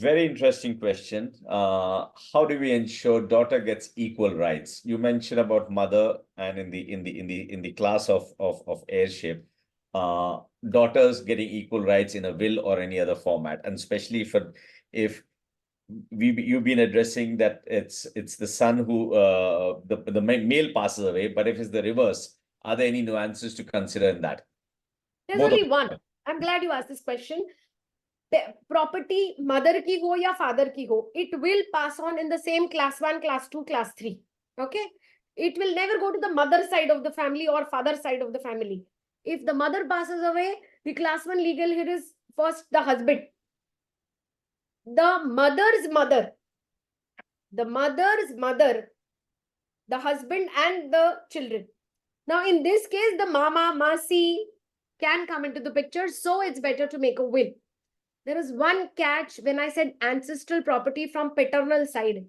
Very interesting question. How do we ensure daughter gets equal rights? You mentioned about mother, and in the class of heirship, daughters getting equal rights in a will or any other format, and especially if you've been addressing that it's the son who the male passes away, but if it's the reverse, are there any nuances to consider in that? There's Both only one. I'm glad you asked this question. The property mother ki ho ya father ki ho, it will pass on in the same class 1, class 2, class 3. Okay? It will never go to the mother side of the family or father side of the family. If the mother passes away, the class 1 legal heir is first the husband. The mother's mother, the husband and the children. Now, in this case, the mama, masi can come into the picture, so it's better to make a will. There is one catch when I said ancestral property from paternal side.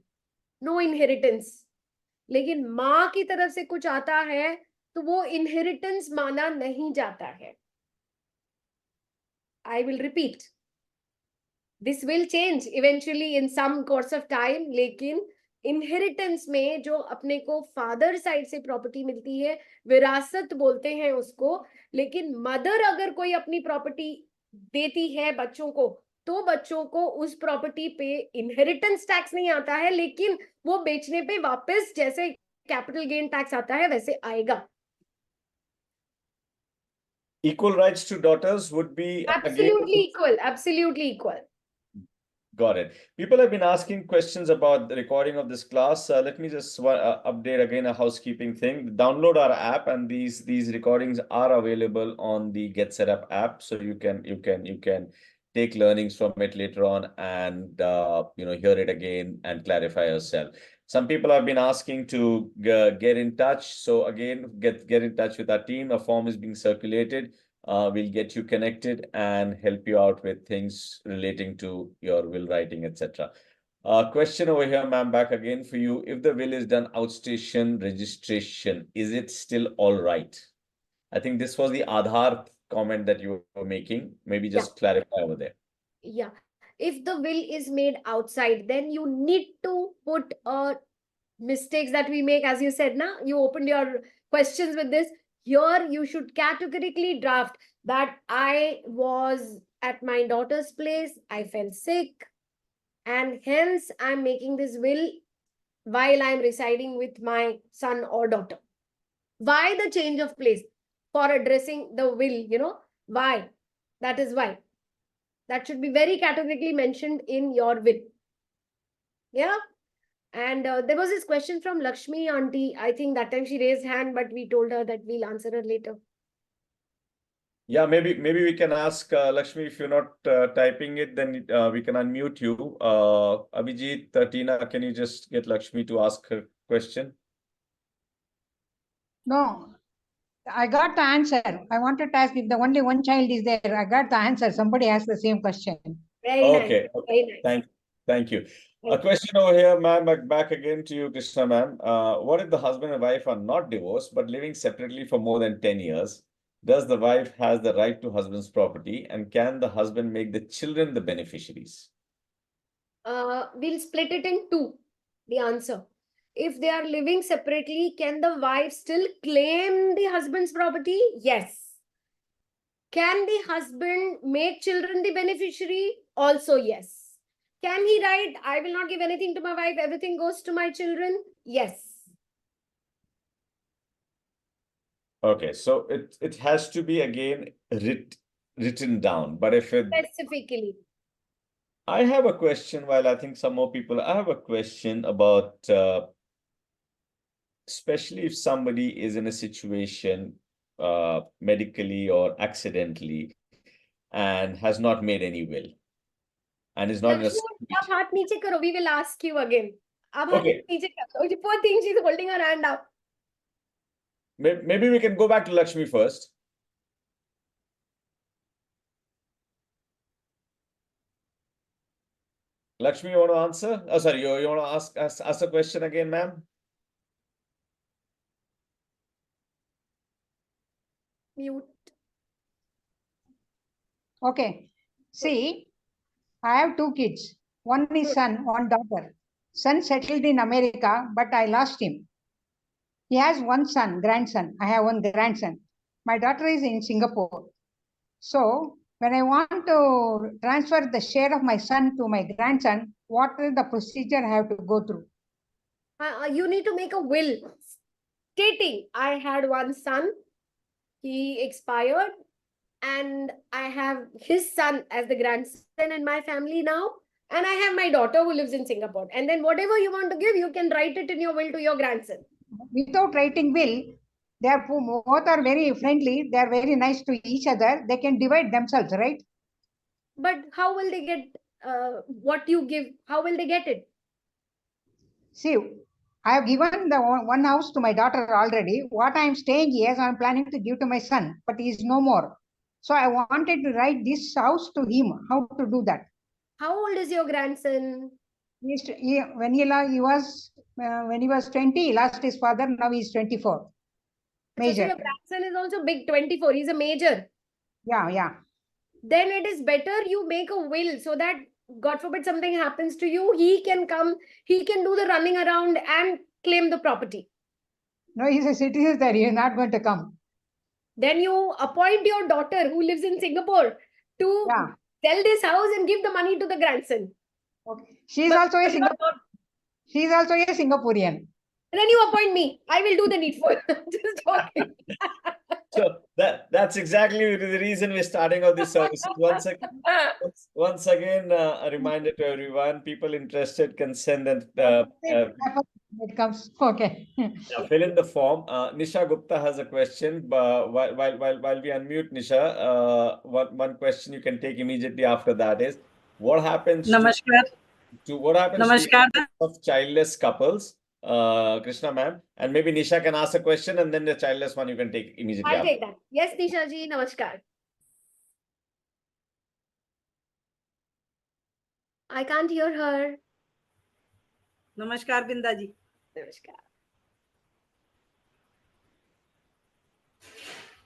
No inheritance. लेकिन माँ की तरफ से कुछ आता है तो वो inheritance माना नहीं जाता है. I will repeat. This will change eventually in some course of time, लेकिन इनहेरिटेंस में जो अपने को फादर साइड से प्रॉपर्टी मिलती है, विरासत बोलते हैं उसको. लेकिन मदर अगर कोई अपनी प्रॉपर्टी देती है बच्चों को, तो बच्चों को उस प्रॉपर्टी पे इनहेरिटेंस टैक्स नहीं आता है, लेकिन वो बेचने पे वापस जैसे कैपिटल गेन टैक्स आता है वैसे आएगा। Equal rights to daughters would be again. Absolutely equal. Got it. People have been asking questions about the recording of this class. Let me just update again a housekeeping thing. Download our app, and these recordings are available on the Get Set Up app, so you can take learnings from it later on and hear it again and clarify yourself. Some people have been asking to get in touch. So again, get in touch with our team. A form is being circulated. We'll get you connected and help you out with things relating to your will writing, etc. Question over here, ma'am, back again for you. If the will is done outstation registration, is it still all right? I think this was the Aadhaar comment that you were making. Maybe just clarify over there. Yeah. If the will is made outside, then you need to put mistakes that we make, as you said, now you opened your questions with this. Here, you should categorically draft that I was at my daughter's place, I fell sick, and hence I'm making this will while I'm residing with my son or daughter. Why the change of place? For addressing the will, why? That is why. That should be very categorically mentioned in your will. Yeah. And there was this question from Lakshmi auntie. I think that time she raised hand, but we told her that we'll answer her later. Yeah, maybe we can ask Lakshmi, if you're not typing it, then we can unmute you. Abhijit, Tina, can you just get Lakshmi to ask her question? No, I got the answer. I wanted to ask if the only one child is there. I got the answer. Somebody asked the same question. Very Okay. nice. Very nice. Thank you. A Thank you. question over here, ma'am, back again to you, Krishna, ma'am. What if the husband and wife are not divorced but living separately for more than 10 years? Does the wife has the right to husband's property, and can the husband make the children the beneficiaries? We'll split it in two. The answer. If they are living separately, can the wife still claim the husband's property? Yes. Can the husband make children the beneficiary? Also, yes. Can he write, I will not give anything to my wife, everything goes to my children? Yes. Okay, so it has to be again written down. But if it, Specifically. I have a question, while I think some more people, I have a question about especially if somebody is in a situation medically or accidentally and has not made any will and is not in a Ab haath niche karo, we will ask you again. Ab haath Okay. niche karo. Poor thing, she's holding her hand up. Maybe we can go back to Lakshmi first. Lakshmi, you want to answer? Oh, sorry, you want to ask a question again, ma'am? Mute. Okay. See, I have two kids. One is son, one daughter. Son settled in America, but I lost him. He has one son, grandson. I have one grandson. My daughter is in Singapore. So when I want to transfer the share of my son to my grandson, what is the procedure I have to go through? You need to make a will stating, I had one son, he expired, and I have his son as the grandson in my family now, and I have my daughter who lives in Singapore. And then whatever you want to give, you can write it in your will to your grandson. Without writing will, they are both are very friendly. They are very nice to each other. They can divide themselves, right? But how will they get what you give? How will they get it? See, I have given the one house to my daughter already. What I am staying here, I am planning to give to my son, but he is no more. So I wanted to write this house to him. How to do that? How old is your grandson? When he was 20, he lost his father. Now he is 24. So Major. your grandson is also big, 24. He's a major. Yeah. Then it is better you make a will so that God forbid something happens to you, he can come, he can do the running around and claim the property. No, he's a citizen there. He is not going to come. Then you appoint your daughter who lives in Singapore to Yeah. sell this house and give the money to the grandson. Okay. She is But- also a She is also a Singaporean. Then you appoint me. I will do the needful. Just joking. So that's exactly the reason we're starting out this service. Once again, a reminder to everyone: people interested can send and It comes. Okay. fill in the form. Nisha Gupta has a question. But while we unmute Nisha, one question you can take immediately after that is, what happens नमस्कार to what happens नमस्कार to of childless couples? Krishna ma'am, and maybe Nisha can ask a question, and then the childless one you can take immediately I'll after. take that. Yes, Nisha ji, namaskar. I can't hear her. नमस्कार बिंदा जी Namaskar.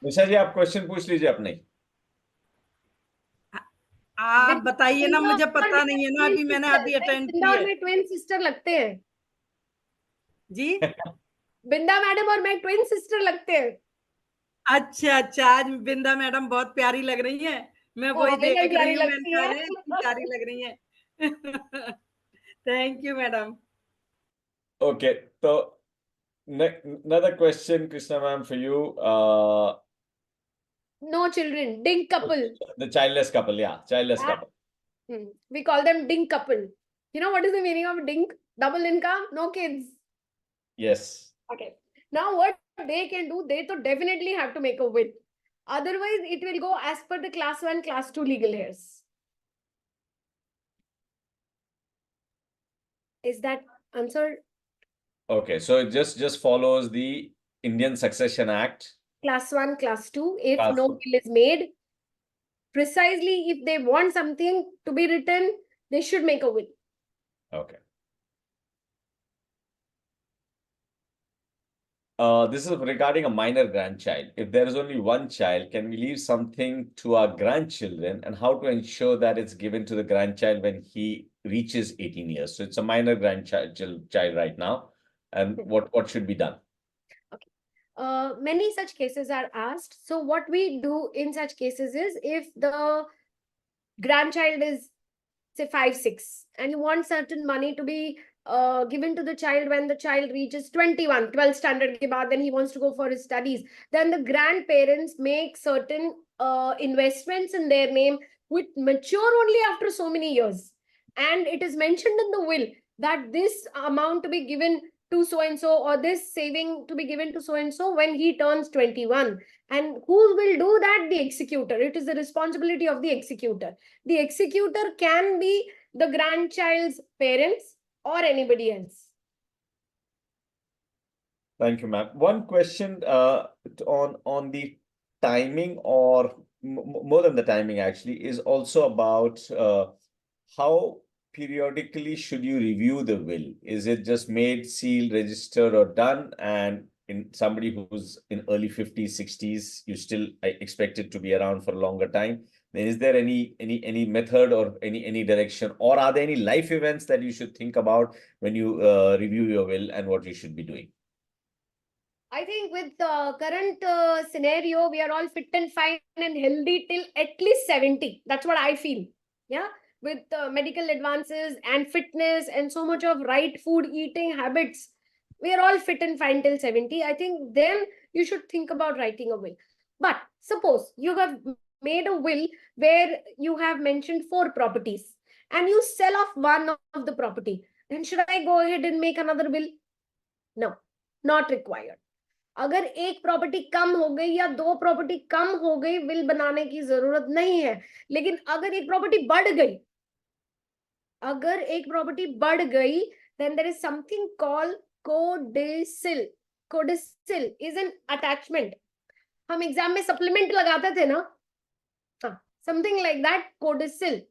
निशा जी आप question पूछ लीजिए अपने। आप बताइए ना, मुझे बिंदा और पता नहीं है ना, अभी मैंने अभी sister, अटेंड बिंदा की और है मैं ट्विन सिस्टर लगते हैं। जी। बिंदा मैडम और मैं ट्विन सिस्टर लगते हैं। अच्छा अच्छा, आज बिंदा मैडम बहुत प्यारी लग रही है, मैं वही हमें देख प्यारी रही हूँ, लगती है। मैंने प्यारी लग रही है। Thank you madam. Okay, so another question, Krishna ma'am, for you. No children, dink couple. The childless couple, yeah, childless Ah. couple. We call them dink couple. You know what is the meaning of dink? Double income, no kids. Yes. Okay. Now what they can do, they to definitely have to make a will. Otherwise, it will go as per the class 1, class 2 legal heirs. Is that answer? Okay, so it just follows the Indian Succession Act. Class 1, class 2. If Class no two. will is made, precisely if they want something to be written, they should make a will. Okay. This is regarding a minor grandchild. If there is only one child, can we leave something to our grandchildren, and how to ensure that it's given to the grandchild when he reaches 18 years? So it's a minor child right now. And what should be done? Many such cases are asked. So what we do in such cases is, if the grandchild is say 5, 6, and you want certain money to be given to the child when the child reaches 21, 12th standard ke baad, then he wants to go for his studies, then the grandparents make certain investments in their name which mature only after so many years. And it is mentioned in the will that this amount to be given to so-and-so, or this saving to be given to so-and-so when he turns 21. And who will do that? The executor. It is the responsibility of the executor. The executor can be the grandchild's parents or anybody else. Thank you, ma'am. One question on the timing, or more than the timing actually, is also about how periodically should you review the will? Is it just made, sealed, registered, or done? And in somebody who's in early 50s, 60s, you still expect it to be around for a longer time. Then is there any method or any direction, or are there any life events that you should think about when you review your will, and what you should be doing? I think with the current scenario, we are all fit and fine and healthy till at least 70. That's what I feel. Yeah. With medical advances and fitness and so much of right food eating habits, we are all fit and fine till 70. I think then you should think about writing a will. But suppose you have made a will where you have mentioned 4 properties and you sell off one of the property. Then should I go ahead and make another will? No, not required. अगर एक property कम हो गई या 2 property कम हो गई, will बनाने की जरूरत नहीं है. लेकिन अगर एक प्रॉपर्टी बढ़ गई, then there is something called codicil. Codicil is an attachment. हम एग्जाम में सप्लीमेंट लगाते थे ना, हाँ, समथिंग लाइक दैट. कोडिसिल,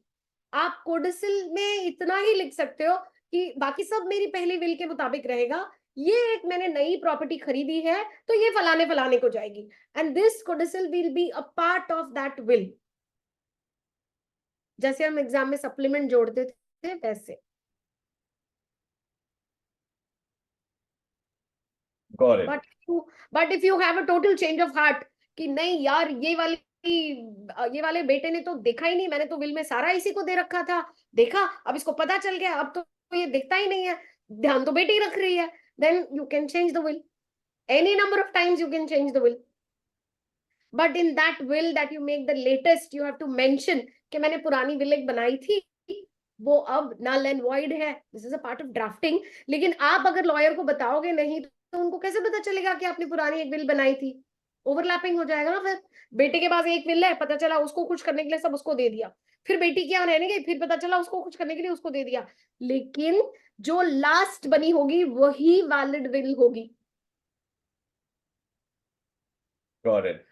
आप कोडिसिल में इतना ही लिख सकते हो कि बाकी सब मेरी पहली विल के मुताबिक रहेगा. ये एक मैंने नई प्रॉपर्टी खरीदी है तो ये फलाने फलाने को जाएगी, and this codicil will be a part of that will. जैसे हम एग्जाम में सप्लीमेंट जोड़ते थे वैसे. Got it. But if you have a total change of heart कि नहीं यार ये वाली ये वाले बेटे ने तो देखा ही नहीं, मैंने तो विल में सारा इसी को दे रखा था, देखा अब इसको पता चल गया, अब तो ये देखता ही नहीं है, ध्यान तो बेटी रख रही है. Then you can change the will. Any number of times you can change the will. But in that will that you make the latest, you have to mention कि मैंने पुरानी will एक बनाई थी, वो अब null and void है. This is a part of drafting. लेकिन आप अगर लॉयर को बताओगे नहीं तो उनको कैसे पता चलेगा कि आपने पुरानी एक will बनाई थी? ओवरलैपिंग हो जाएगा ना. फिर बेटे के पास एक will है, पता चला उसको खुश करने के लिए सब उसको दे दिया, फिर बेटी क्या रहने गई, फिर पता चला उसको खुश करने के लिए उसको दे दिया, लेकिन जो लास्ट बनी होगी वही वैलिड विल होगी. Got it.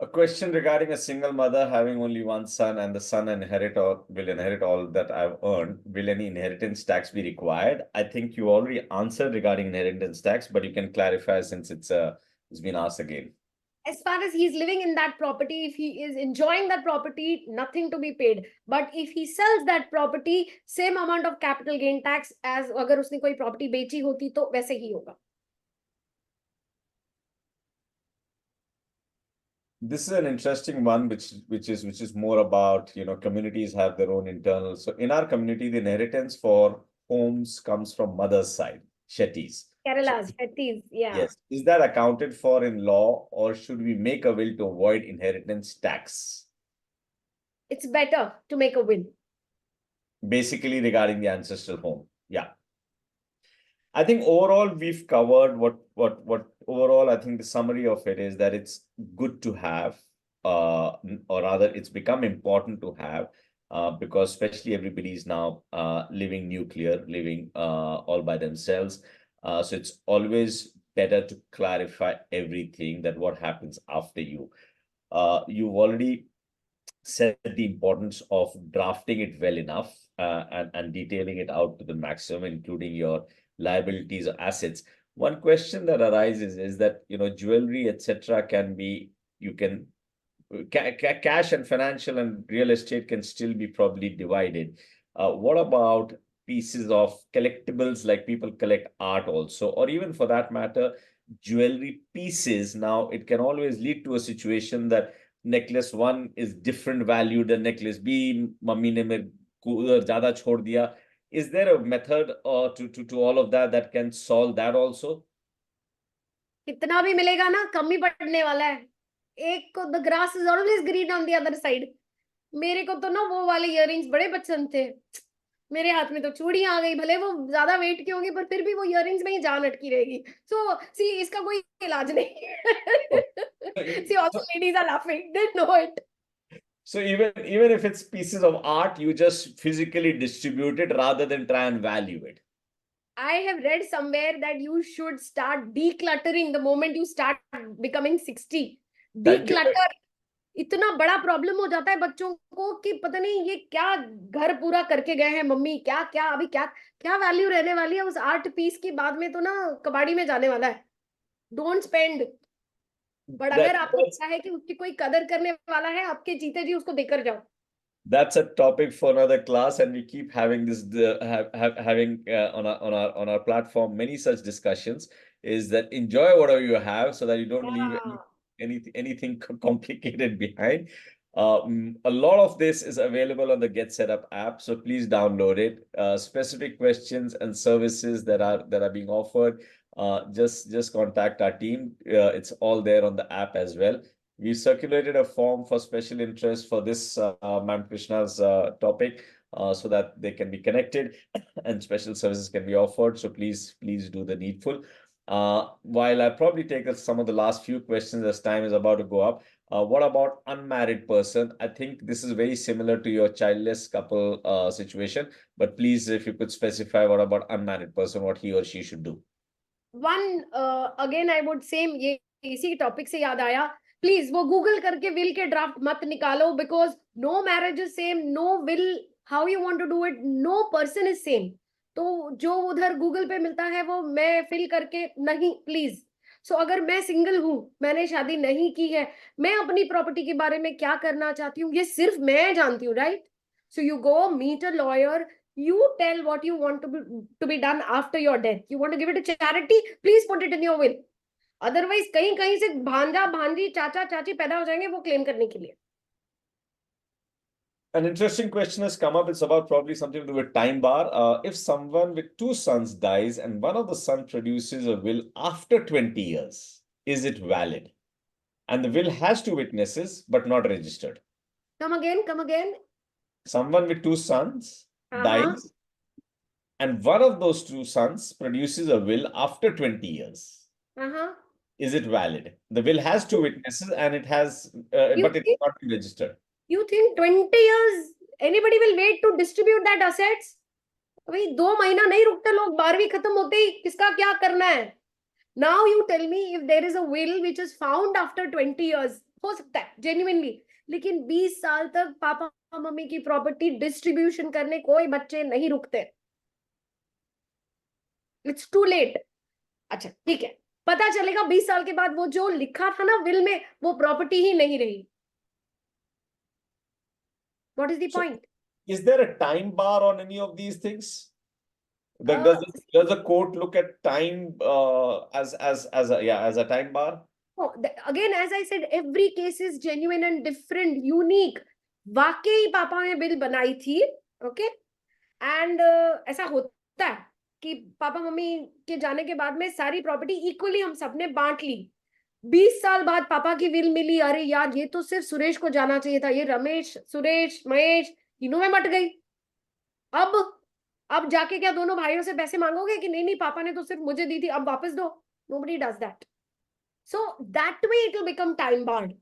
A question regarding a single mother having only one son and the son will inherit all that I've earned. Will any inheritance tax be required? I think you already answered regarding inheritance tax, but you can clarify since it's been asked again. As far as he's living in that property, if he is enjoying that property, nothing to be paid. But if he sells that property, same amount of capital gain tax as अगर उसने कोई property बेची होती तो वैसे ही होगा. This is an interesting one, which is more about, you know, communities have their own internal. So in our community, the inheritance for homes comes from mother's side, Shetties. Kerala's, Shetties, yeah. Yes. Is that accounted for in law, or should we make a will to avoid inheritance tax? It's better to make a will. Basically regarding the ancestral home. Yeah. I think overall we've covered what overall I think the summary of it is that it's good to have, or rather it's become important to have, because especially everybody is now living nuclear, living all by themselves. So it's always better to clarify everything, that what happens after you. You've already said the importance of drafting it well enough, and detailing it out to the maximum, including your liabilities or assets. One question that arises is that, you know, jewelry, etc., can be, you can cash and financial and real estate can still be probably divided. What about pieces of collectibles, like people collect art also, or even for that matter, jewelry pieces? Now it can always lead to a situation that necklace one is different value than necklace B. Mummy ne mere zyada chhod diya. Is there a method to all of that can solve that also? कितना भी मिलेगा ना कम ही पड़ने वाला है. एक को the grass is always green on the other side. मेरे को तो ना वो वाले इयररिंग्स बड़े पसंद थे. मेरे हाथ में तो चूड़ियां आ गई, भले वो ज्यादा वेट की होगी पर फिर भी वो इयररिंग्स में ही जान अटकी रहेगी. So see, इसका कोई इलाज नहीं. See, all the ladies are laughing. They know it. So even if it's pieces of art, you just physically distribute it rather than try and value it. I have read somewhere that you should start decluttering the moment you start becoming 60. Thank you. Declutter. इतना बड़ा problem हो जाता है बच्चों को कि पता नहीं ये क्या घर पूरा करके गए हैं मम्मी, क्या क्या अभी क्या क्या वैल्यू रहने वाली है उस आर्ट पीस की, बाद में तो ना कबाड़ी में जाने वाला है. Don't spend. बट अगर आपको इच्छा है कि उसकी कोई कदर करने वाला है, आपके जीते जी उसको देकर जाओ. That's a topic for another class, and we keep having this having on our platform many such discussions. Is that enjoy whatever you have, so that you don't leave anything complicated behind. A lot of this is available on the Get Set Up app, so please download it. Specific questions and services that are being offered, just contact our team. It's all there on the app as well. We circulated a form for special interest for this Ma'am Krishna's topic, so that they can be connected and special services can be offered. So please do the needful. While I probably take some of the last few questions as time is about to go up, what about unmarried person? I think this is very similar to your childless couple situation, but please, if you could specify what about unmarried person, what he or she should do. One, again I would say, ये इसी topic से याद आया, please वो Google करके will के draft मत निकालो, because no marriage is same, no will how you want to do it, no person is same. तो जो उधर गूगल पे मिलता है वो मैं फिल करके नहीं, प्लीज. सो अगर मैं सिंगल हूं, मैंने शादी नहीं की है, मैं अपनी प्रॉपर्टी के बारे में क्या करना चाहती हूँ ये सिर्फ मैं जानती हूँ, right? So you go meet a lawyer, you tell what you want to be done after your death. You want to give it to charity, please put it in your will. Otherwise कहीं कहीं से भांजा भांजी चाचा चाची पैदा हो जाएंगे वो क्लेम करने के लिए. An interesting question has come up. It's about probably something to do with time bar. If someone with two sons dies and one of the son produces a will after 20 years, is it valid? And the will has two witnesses, but not registered. Come again, come again. Someone with two sons Uh-huh. dies, and one of those two sons produces a will after 20 years. Uh-huh. Is it valid? The will has two witnesses and it has, You but it's think- not been registered. You think 20 years anybody will wait to distribute that assets? भाई 2 महीना नहीं रुकते लोग, 12वीं खत्म होते ही किसका क्या करना है. Now you tell me if there is a will which is found after 20 years, हो सकता है genuinely, लेकिन 20 साल तक पापा मम्मी की प्रॉपर्टी डिस्ट्रीब्यूशन करने कोई बच्चे नहीं रुकते. It's too late. अच्छा ठीक है, पता चलेगा 20 साल के बाद वो जो लिखा था ना विल में वो प्रॉपर्टी ही नहीं रही. What is the So- point? Is there a time bar on any of these things? Uh, Does the court look at time as a time bar? Oh, again, as I said, every case is genuine and different, unique. वाकई पापा ने bill बनाई थी, okay? And ऐसा होता है कि papa mummy के जाने के बाद में सारी प्रॉपर्टी इक्वली हम सबने बांट ली. 20 साल बाद पापा की विल मिली, अरे यार ये तो सिर्फ सुरेश को जाना चाहिए था, ये रमेश सुरेश महेश तीनों में बट गई. अब जाके क्या दोनों भाइयों से पैसे मांगोगे कि नहीं नहीं पापा ने तो सिर्फ मुझे दी थी, अब वापस दो. Nobody does that. So that way it will become time barred.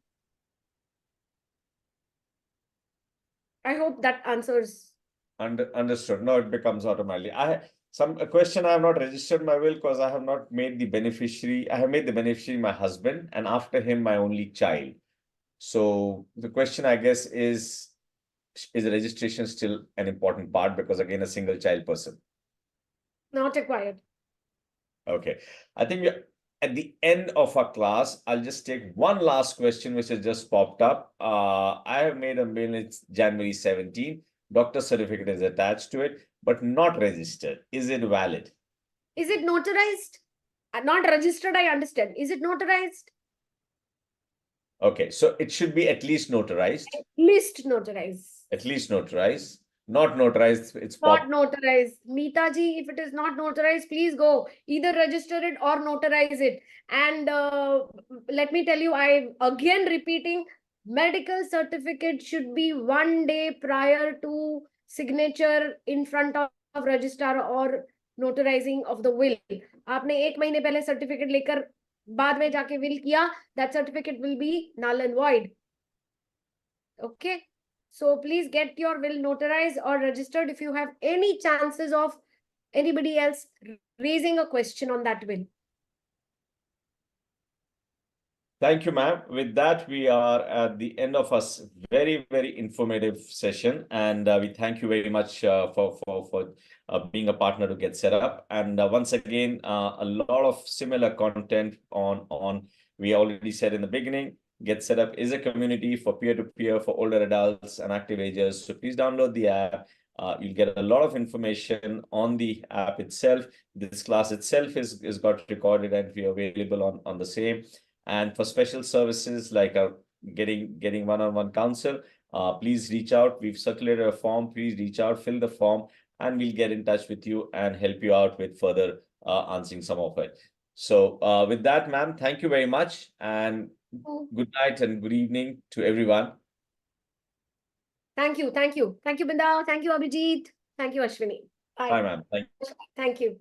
I hope that answers. Understood. No, it becomes automatically. A question I have not registered my will because I have not made the beneficiary. I have made the beneficiary my husband, and after him my only child. So the question, I guess, is registration still an important part? Because again, a single child person. Not required. Okay. I think we're at the end of our class. I'll just take one last question which has just popped up. I have made a will. It's January 17. Doctor certificate is attached to it, but not registered. Is it valid? Is it notarized? Not registered, I understand. Is it notarized? Okay, so it should be at least notarized. At least notarized. At least notarized. Not notarized, it's Not notarized. Meeta ji, if it is not notarized, please go. Either register it or notarize it. And let me tell you, I again repeating, medical certificate should be 1 day prior to signature in front of registrar or notarizing of the will. आपने 1 महीने पहले certificate लेकर बाद में जाके will किया, that certificate will be null and void. Okay. So please get your will notarized or registered if you have any chances of anybody else raising a question on that will. Thank you, ma'am. With that, we are at the end of a very, very informative session, and we thank you very much for being a partner to Get Set Up. And once again, a lot of similar content on. We already said in the beginning, Get Set Up is a community for peer-to-peer for older adults and active agers. So please download the app. You'll get a lot of information on the app itself. This class itself is got recorded and be available on the same. And for special services like getting one-on-one counsel, please reach out. We've circulated a form. Please reach out, fill the form, and we'll get in touch with you and help you out with further answering some of it. So with that, ma'am, thank you very much. And good night and good evening to everyone. Thank you. Thank you. Thank you, Binda. Thank you, Abhijit. Thank you, Ashwini. Bye. Bye, ma'am. Thank you. Thank you.